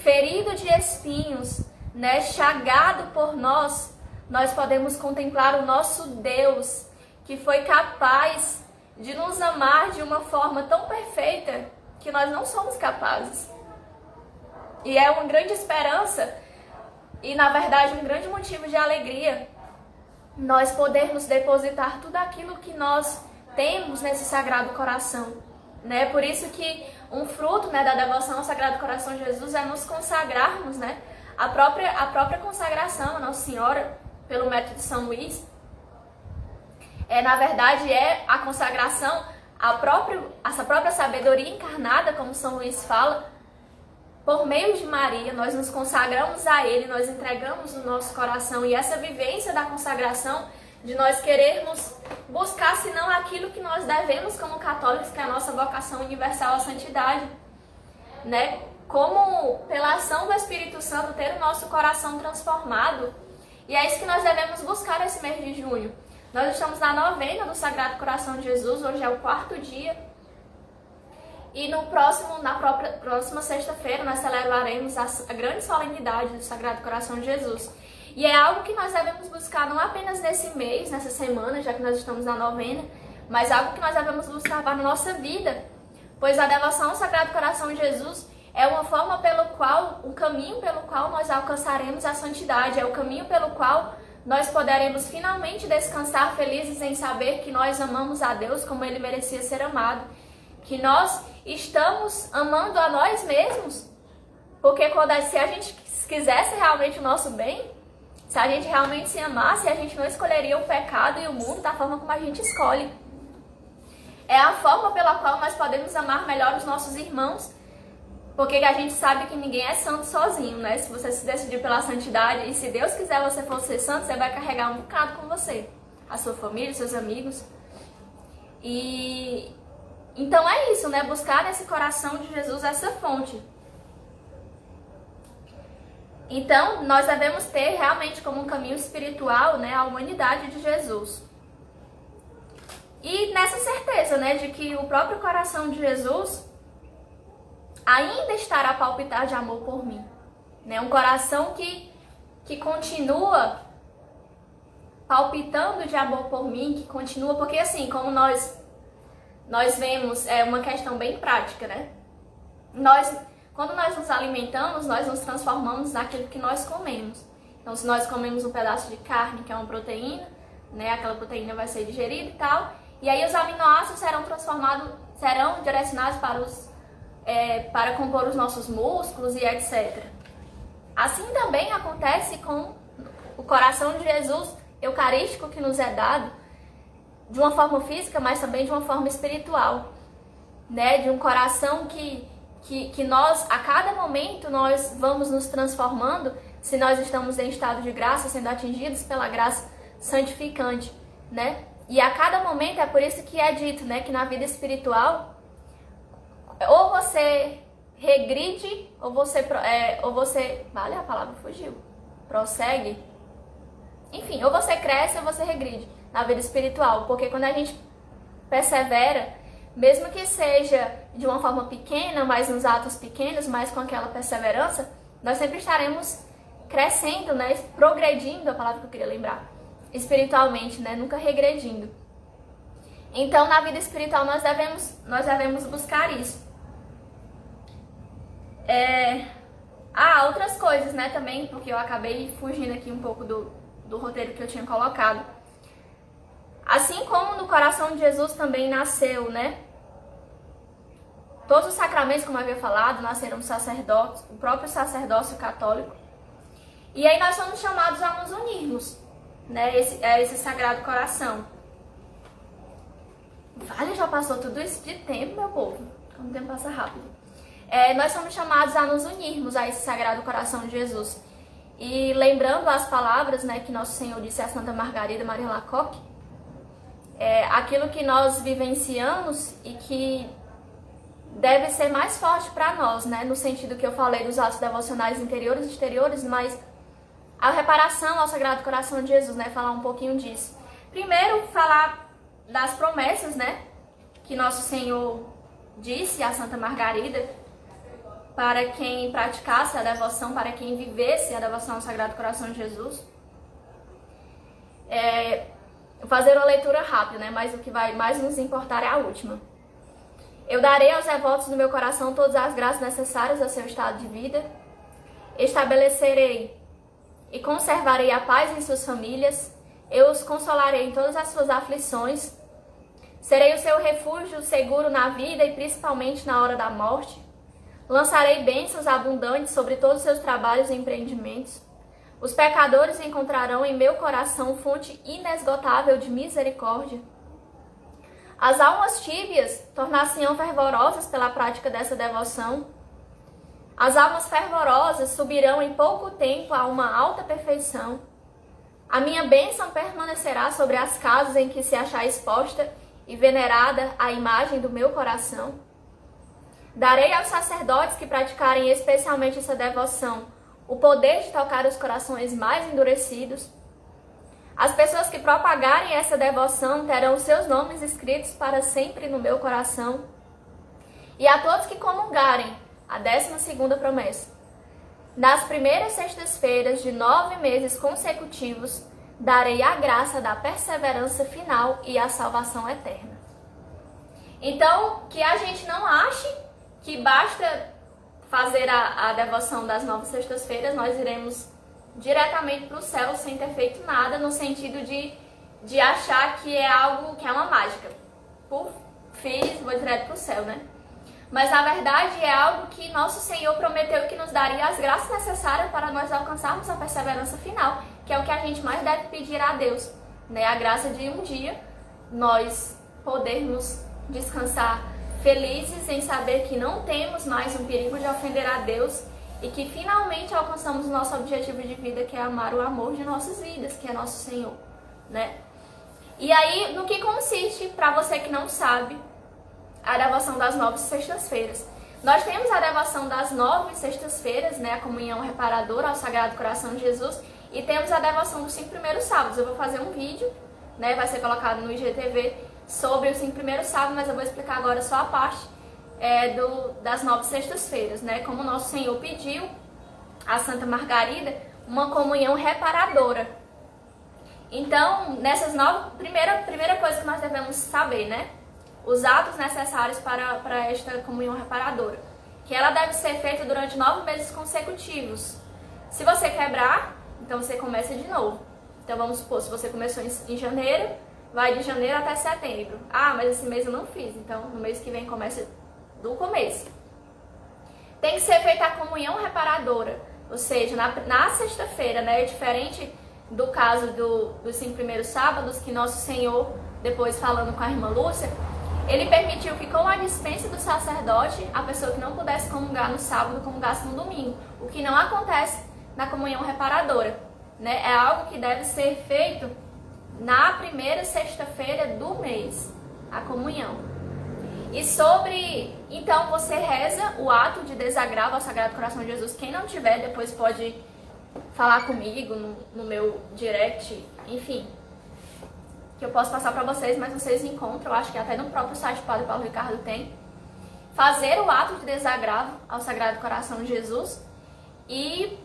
ferido de espinhos, né, chagado por nós, nós podemos contemplar o nosso Deus, que foi capaz de nos amar de uma forma tão perfeita que nós não somos capazes. E é uma grande esperança e, na verdade, um grande motivo de alegria nós podermos depositar tudo aquilo que nós temos nesse Sagrado Coração, né? Por isso que um fruto, né, da devoção ao Sagrado Coração de Jesus é nos consagrarmos, né? A própria consagração a Nossa Senhora, pelo método de São Luís, na verdade é a consagração, essa própria sabedoria encarnada, como São Luís fala, por meio de Maria, nós nos consagramos a Ele, nós entregamos o nosso coração, e essa vivência da consagração, de nós querermos buscar, senão aquilo que nós devemos como católicos, que é a nossa vocação universal à santidade, né? Como pela ação do Espírito Santo ter o nosso coração transformado. E é isso que nós devemos buscar esse mês de junho. Nós estamos na novena do Sagrado Coração de Jesus, hoje é o 4º dia. E na próxima sexta-feira nós celebraremos a grande solenidade do Sagrado Coração de Jesus. E é algo que nós devemos buscar não apenas nesse mês, nessa semana, já que nós estamos na novena, mas algo que nós devemos buscar para a nossa vida. Pois a devoção ao Sagrado Coração de Jesus é uma forma um caminho pelo qual nós alcançaremos a santidade, é o caminho pelo qual nós poderemos finalmente descansar felizes em saber que nós amamos a Deus como Ele merecia ser amado, que nós estamos amando a nós mesmos, porque se a gente quisesse realmente o nosso bem, se a gente realmente se amasse, a gente não escolheria o pecado e o mundo da forma como a gente escolhe. É a forma pela qual nós podemos amar melhor os nossos irmãos, porque a gente sabe que ninguém é santo sozinho, né? Se você se decidir pela santidade, e se Deus quiser você for ser santo, você vai carregar um bocado com você, a sua família, os seus amigos. E então é isso, né? Buscar nesse coração de Jesus essa fonte. Então, nós devemos ter realmente como um caminho espiritual, né, a humanidade de Jesus. E nessa certeza, né, de que o próprio coração de Jesus ainda estará a palpitar de amor por mim. Né? Um coração que continua palpitando de amor por mim, que continua... Porque assim, como nós vemos, é uma questão bem prática, né? Quando nós nos alimentamos, nós nos transformamos naquilo que nós comemos. Então, se nós comemos um pedaço de carne, que é uma proteína, né, aquela proteína vai ser digerida e tal, e aí os aminoácidos serão direcionados para compor os nossos músculos e etc. Assim também acontece com o coração de Jesus eucarístico que nos é dado, de uma forma física, mas também de uma forma espiritual, né? De um coração que nós, a cada momento, nós vamos nos transformando, se nós estamos em estado de graça, sendo atingidos pela graça santificante, né? E a cada momento, é por isso que é dito, né, que na vida espiritual, ou você regride, ou você vale, a palavra fugiu, prossegue, enfim, ou você cresce ou você regride na vida espiritual, porque quando a gente persevera, mesmo que seja de uma forma pequena, mas nos atos pequenos, mas com aquela perseverança, nós sempre estaremos crescendo, né? Progredindo, a palavra que eu queria lembrar, espiritualmente, né? Nunca regredindo. Então, na vida espiritual, nós devemos buscar isso. Há outras coisas, né? Também, porque eu acabei fugindo aqui um pouco do roteiro que eu tinha colocado. Assim como no coração de Jesus também nasceu, né? Todos os sacramentos, como eu havia falado, nasceram sacerdotes, o próprio sacerdócio católico. E aí nós somos chamados a nos unirmos, né? Esse Sagrado Coração. Vale, já passou tudo isso de tempo, meu povo. Como o tempo passa rápido. Nós somos chamados a nos unirmos a esse Sagrado Coração de Jesus. E lembrando as palavras, né, que Nosso Senhor disse a Santa Margarida Maria Alacoque, aquilo que nós vivenciamos e que deve ser mais forte para nós, né, no sentido que eu falei dos atos devocionais interiores e exteriores, mas a reparação ao Sagrado Coração de Jesus, né, falar um pouquinho disso. Primeiro, falar das promessas, né, que Nosso Senhor disse a Santa Margarida para quem praticasse a devoção, para quem vivesse a devoção ao Sagrado Coração de Jesus. Fazer uma leitura rápida, né, mas o que vai mais nos importar é a última. Eu darei aos devotos do meu coração todas as graças necessárias ao seu estado de vida. Estabelecerei e conservarei a paz em suas famílias. Eu os consolarei em todas as suas aflições. Serei o seu refúgio seguro na vida e principalmente na hora da morte. Lançarei bênçãos abundantes sobre todos os seus trabalhos e empreendimentos. Os pecadores encontrarão em meu coração fonte inesgotável de misericórdia. As almas tíbias tornar-se-ão fervorosas pela prática dessa devoção. As almas fervorosas subirão em pouco tempo a uma alta perfeição. A minha bênção permanecerá sobre as casas em que se achar exposta e venerada a imagem do meu coração. Darei aos sacerdotes que praticarem especialmente essa devoção o poder de tocar os corações mais endurecidos. As pessoas que propagarem essa devoção terão seus nomes escritos para sempre no meu coração. E a todos que comungarem, a 12ª promessa. Nas primeiras sextas-feiras de 9 meses consecutivos, darei a graça da perseverança final e a salvação eterna. Então, que a gente não ache que basta fazer a devoção das 9 sextas-feiras, nós iremos diretamente para o céu sem ter feito nada, no sentido de achar que é algo que é uma mágica. Fiz, vou direto para o céu, né? Mas na verdade é algo que Nosso Senhor prometeu que nos daria as graças necessárias para nós alcançarmos a perseverança final, que é o que a gente mais deve pedir a Deus, né? A graça de um dia nós podermos descansar felizes em saber que não temos mais um perigo de ofender a Deus e que finalmente alcançamos o nosso objetivo de vida, que é amar o amor de nossas vidas, que é Nosso Senhor, né? E aí, no que consiste, para você que não sabe, a devoção das 9 sextas-feiras? Nós temos a devoção das 9 sextas-feiras, né, a comunhão reparadora ao Sagrado Coração de Jesus, e temos a devoção dos 5 primeiros sábados. Eu vou fazer um vídeo, né, vai ser colocado no IGTV, sobre os 5 primeiros sábados, mas eu vou explicar agora só a parte das 9 sextas-feiras, né? Como Nosso Senhor pediu a Santa Margarida uma comunhão reparadora. Então, nessas 9, primeira coisa que nós devemos saber, né? Os atos necessários para esta comunhão reparadora. Que ela deve ser feita durante 9 meses consecutivos. Se você quebrar, então você começa de novo. Então vamos supor, se você começou em janeiro, vai de janeiro até setembro. Ah, mas esse mês eu não fiz, então no mês que vem começa do começo. Tem que ser feita a comunhão reparadora, ou seja, na sexta-feira, né? É diferente do caso dos 5 primeiros sábados, que Nosso Senhor, depois falando com a irmã Lúcia, ele permitiu que com a dispensa do sacerdote, a pessoa que não pudesse comungar no sábado, comungasse no domingo, o que não acontece na comunhão reparadora, né? É algo que deve ser feito na primeira sexta-feira do mês, a comunhão. E então você reza o ato de desagravo ao Sagrado Coração de Jesus. Quem não tiver, depois pode falar comigo no meu direct, enfim, que eu posso passar para vocês, mas vocês encontram, eu acho que até no próprio site do Padre Paulo Ricardo tem. Fazer o ato de desagravo ao Sagrado Coração de Jesus e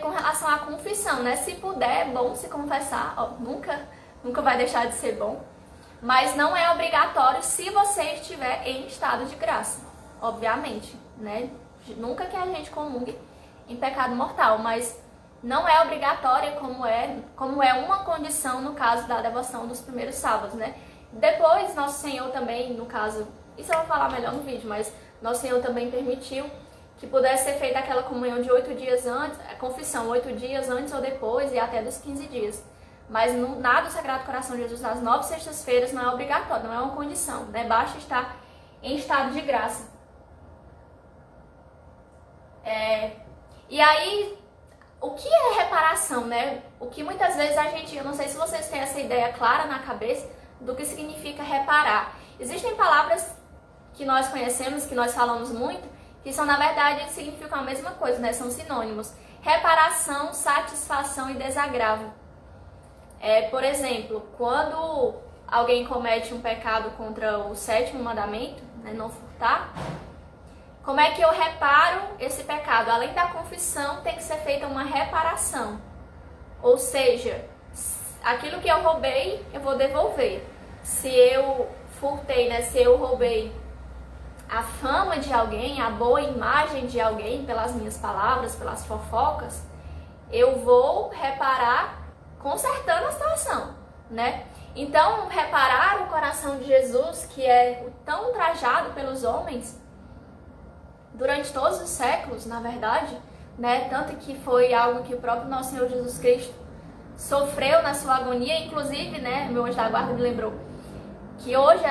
com relação à confissão, né? Se puder, é bom se confessar, ó, nunca vai deixar de ser bom. Mas não é obrigatório se você estiver em estado de graça, obviamente, né? Nunca que a gente comungue em pecado mortal, mas não é obrigatória como é uma condição no caso da devoção dos primeiros sábados, né? Depois, Nosso Senhor também, no caso, isso eu vou falar melhor no vídeo, mas Nosso Senhor também permitiu que pudesse ser feita aquela comunhão de 8 dias antes, a confissão 8 dias antes ou depois e até dos 15 dias. Mas nada do Sagrado Coração de Jesus nas 9 sextas-feiras não é obrigatório, não é uma condição, né? Basta estar em estado de graça. E aí, o que é reparação, né? O que muitas vezes eu não sei se vocês têm essa ideia clara na cabeça do que significa reparar. Existem palavras que nós conhecemos, que nós falamos muito, que são, na verdade, significam a mesma coisa, né? São sinônimos. Reparação, satisfação e desagravo. Por exemplo, quando alguém comete um pecado contra o 7º mandamento, né, não furtar, como é que eu reparo esse pecado? Além da confissão, tem que ser feita uma reparação. Ou seja, aquilo que eu roubei, eu vou devolver. Se eu furtei, né, se eu roubei a fama de alguém, a boa imagem de alguém, pelas minhas palavras, pelas fofocas, eu vou reparar consertando a situação, né? Então, reparar o coração de Jesus, que é tão ultrajado pelos homens, durante todos os séculos, na verdade, né? Tanto que foi algo que o próprio nosso Senhor Jesus Cristo sofreu na sua agonia, inclusive, né? Meu anjo da guarda me lembrou que hoje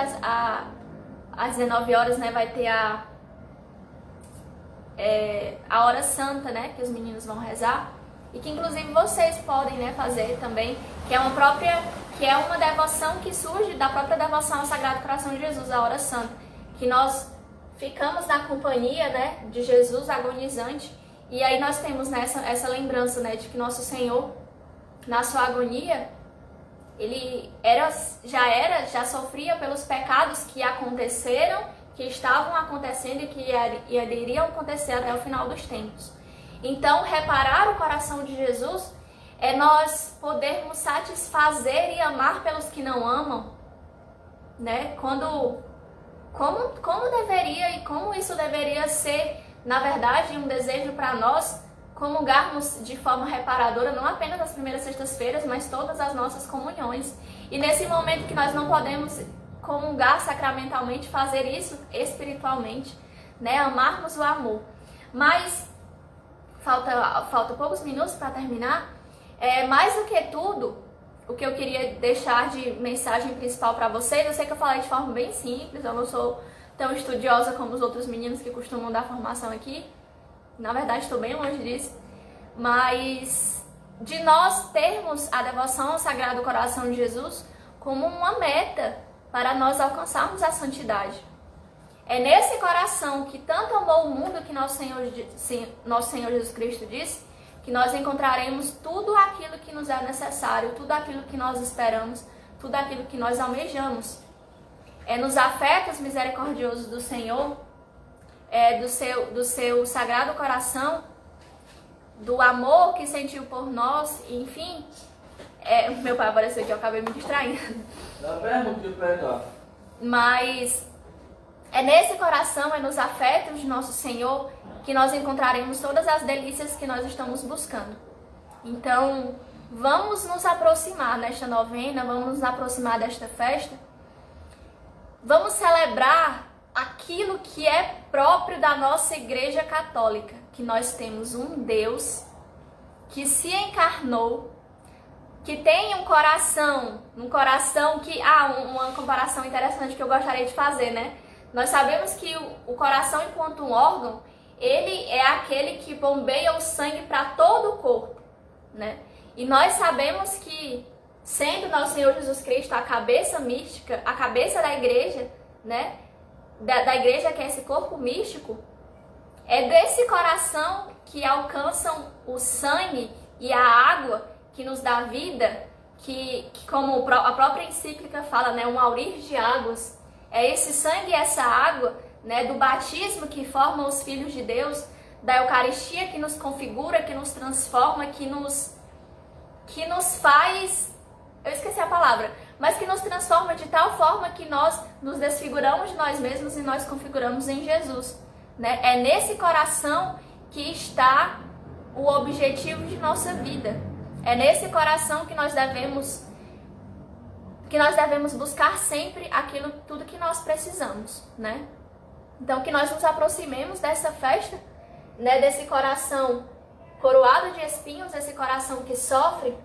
às 19 horas, né, vai ter a hora santa, né, que os meninos vão rezar, e que inclusive vocês podem, né, fazer também, que é uma devoção que surge da própria devoção ao Sagrado Coração de Jesus, a hora santa, que nós ficamos na companhia, né, de Jesus agonizante, e aí nós temos, né, essa lembrança, né, de que nosso Senhor, na sua agonia, ele já sofria pelos pecados que aconteceram, que estavam acontecendo e que iriam acontecer até o final dos tempos. Então, reparar o coração de Jesus é nós podermos satisfazer e amar pelos que não amam, né? Como deveria e como isso deveria ser, na verdade, um desejo para nós comungarmos de forma reparadora, não apenas nas primeiras sextas-feiras, mas todas as nossas comunhões. E nesse momento que nós não podemos comungar sacramentalmente, fazer isso espiritualmente, né? Amarmos o amor. Mas falta poucos minutos para terminar. Mais do que tudo, o que eu queria deixar de mensagem principal para vocês, eu sei que eu falei de forma bem simples, eu não sou tão estudiosa como os outros meninos que costumam dar formação aqui. Na verdade, estou bem longe disso. Mas de nós termos a devoção ao Sagrado Coração de Jesus como uma meta para nós alcançarmos a santidade. É nesse coração que tanto amou o mundo que nosso Senhor Jesus Cristo disse que nós encontraremos tudo aquilo que nos é necessário, tudo aquilo que nós esperamos, tudo aquilo que nós almejamos. É nos afetos misericordiosos do Senhor, do seu Sagrado Coração, do amor que sentiu por nós, enfim. Meu pai apareceu aqui, eu acabei me distraindo. Mas é nesse coração, é nos afetos de nosso Senhor que nós encontraremos todas as delícias que nós estamos buscando. Então, vamos nos aproximar nesta novena, vamos nos aproximar desta festa. Vamos celebrar aquilo que é próprio da nossa Igreja Católica, que nós temos um Deus que se encarnou, que tem um coração que... uma comparação interessante que eu gostaria de fazer, né? Nós sabemos que o coração, enquanto um órgão, ele é aquele que bombeia o sangue para todo o corpo, né? E nós sabemos que, sendo nosso Senhor Jesus Cristo a cabeça mística, a cabeça da igreja, né? Da igreja, que é esse corpo místico, é desse coração que alcançam o sangue e a água que nos dá vida, que como a própria encíclica fala, né, um aurir de águas. É esse sangue e essa água, né, do batismo que formam os filhos de Deus, da Eucaristia que nos configura, que nos transforma, que nos faz... Eu esqueci a palavra, mas que nos transforma de tal forma que nós nos desfiguramos de nós mesmos e nós configuramos em Jesus, né? É nesse coração que está o objetivo de nossa vida. É nesse coração que nós devemos buscar sempre tudo que nós precisamos, né? Então, que nós nos aproximemos dessa festa, né? Desse coração coroado de espinhos, esse coração que sofre,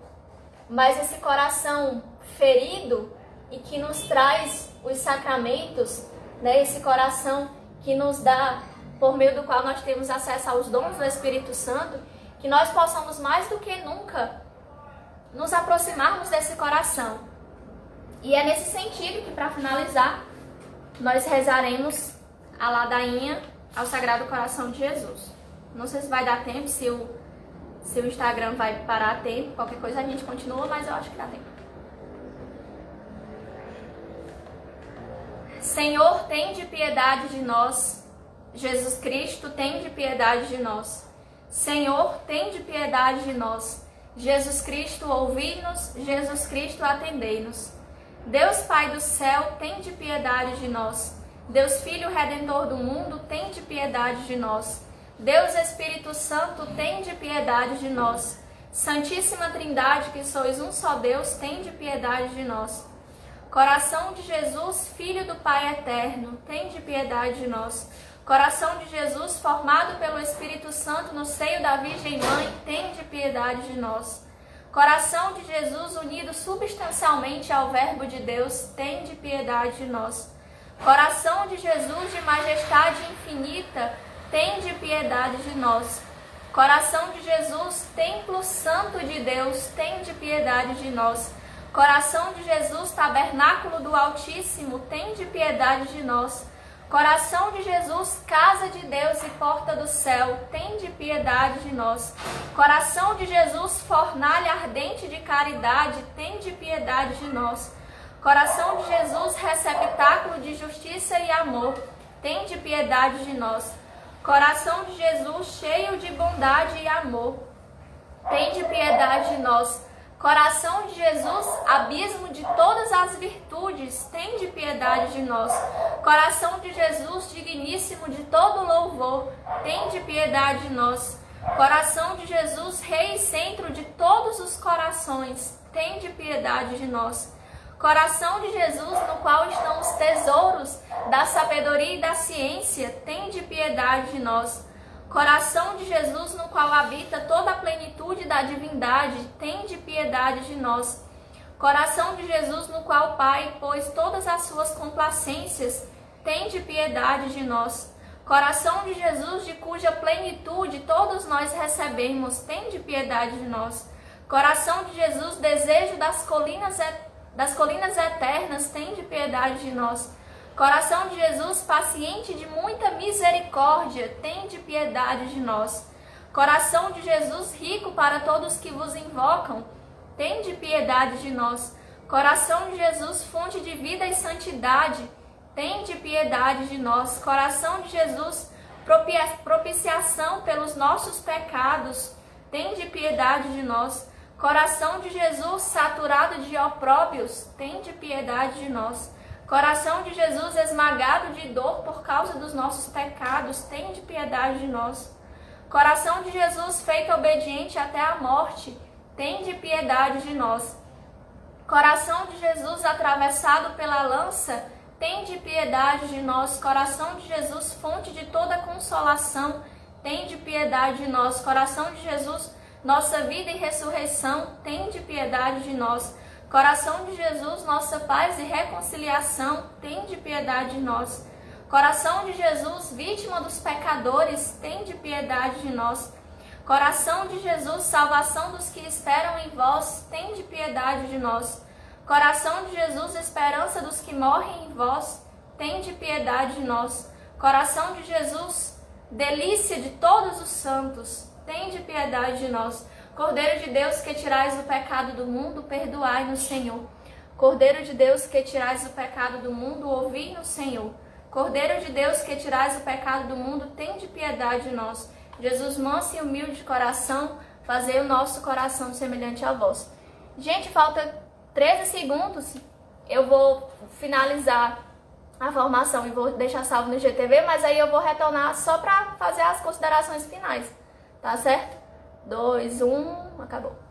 mas esse coração ferido e que nos traz os sacramentos, né? Esse coração que nos dá, por meio do qual nós temos acesso aos dons do Espírito Santo, que nós possamos mais do que nunca nos aproximarmos desse coração. E é nesse sentido que, para finalizar, nós rezaremos a ladainha ao Sagrado Coração de Jesus. Não sei se vai dar tempo, se o Instagram vai parar a tempo, qualquer coisa a gente continua, mas eu acho que dá tempo. Senhor, tende piedade de nós. Jesus Cristo, tende piedade de nós. Senhor, tende piedade de nós. Jesus Cristo, ouvi-nos. Jesus Cristo, atendei-nos. Deus Pai do céu, tende piedade de nós. Deus Filho Redentor do mundo, tende piedade de nós. Deus Espírito Santo, tende piedade de nós. Santíssima Trindade, que sois um só Deus, tende piedade de nós. Coração de Jesus, Filho do Pai Eterno, tende piedade de nós. Coração de Jesus, formado pelo Espírito Santo no seio da Virgem Mãe, tende piedade de nós. Coração de Jesus, unido substancialmente ao Verbo de Deus, tende piedade de nós. Coração de Jesus, de majestade infinita, tende piedade de nós. Coração de Jesus, templo santo de Deus, tende piedade de nós. Coração de Jesus, tabernáculo do Altíssimo, tende piedade de nós. Coração de Jesus, casa de Deus e porta do céu, tende piedade de nós. Coração de Jesus, fornalha ardente de caridade, tende piedade de nós. Coração de Jesus, receptáculo de justiça e amor, tende piedade de nós. Coração de Jesus, cheio de bondade e amor, tende piedade de nós. Coração de Jesus, abismo de todas as virtudes, tende piedade de nós. Coração de Jesus, digníssimo de todo louvor, tende piedade de nós. Coração de Jesus, Rei e centro de todos os corações, tende piedade de nós. Coração de Jesus, no qual estão os tesouros da sabedoria e da ciência, tende piedade de nós. Coração de Jesus, no qual habita toda a plenitude da divindade, tende piedade de nós. Coração de Jesus, no qual o Pai pôs todas as suas complacências, tende piedade de nós. Coração de Jesus, de cuja plenitude todos nós recebemos, tende piedade de nós. Coração de Jesus, desejo das colinas eternas, tende piedade de nós. Coração de Jesus, paciente de muita misericórdia, tende piedade de nós. Coração de Jesus, rico para todos que vos invocam, tende piedade de nós. Coração de Jesus, fonte de vida e santidade, tende piedade de nós. Coração de Jesus, propiciação pelos nossos pecados, tende piedade de nós. Coração de Jesus, saturado de opróbios, tende piedade de nós. Coração de Jesus, esmagado de dor por causa dos nossos pecados, tende piedade de nós. Coração de Jesus, feito obediente até a morte, tende piedade de nós. Coração de Jesus, atravessado pela lança, tende piedade de nós. Coração de Jesus, fonte de toda consolação, tende piedade de nós. Coração de Jesus, nossa vida e ressurreição, tende piedade de nós. Coração de Jesus, nossa paz e reconciliação, tende piedade de nós. Coração de Jesus, vítima dos pecadores, tende piedade de nós. Coração de Jesus, salvação dos que esperam em vós, tende piedade de nós. Coração de Jesus, esperança dos que morrem em vós, tende piedade de nós. Coração de Jesus, delícia de todos os santos, tende piedade de nós. Cordeiro de Deus, que tirais o pecado do mundo, perdoai-nos, Senhor. Cordeiro de Deus, que tirais o pecado do mundo, ouvi-nos, Senhor. Cordeiro de Deus, que tirais o pecado do mundo, tende piedade de nós. Jesus, manso e humilde de coração, fazei o nosso coração semelhante a vós. Gente, falta 13 segundos. Eu vou finalizar a formação e vou deixar salvo no GTV, mas aí eu vou retornar só para fazer as considerações finais. Tá certo? 2, 1, acabou.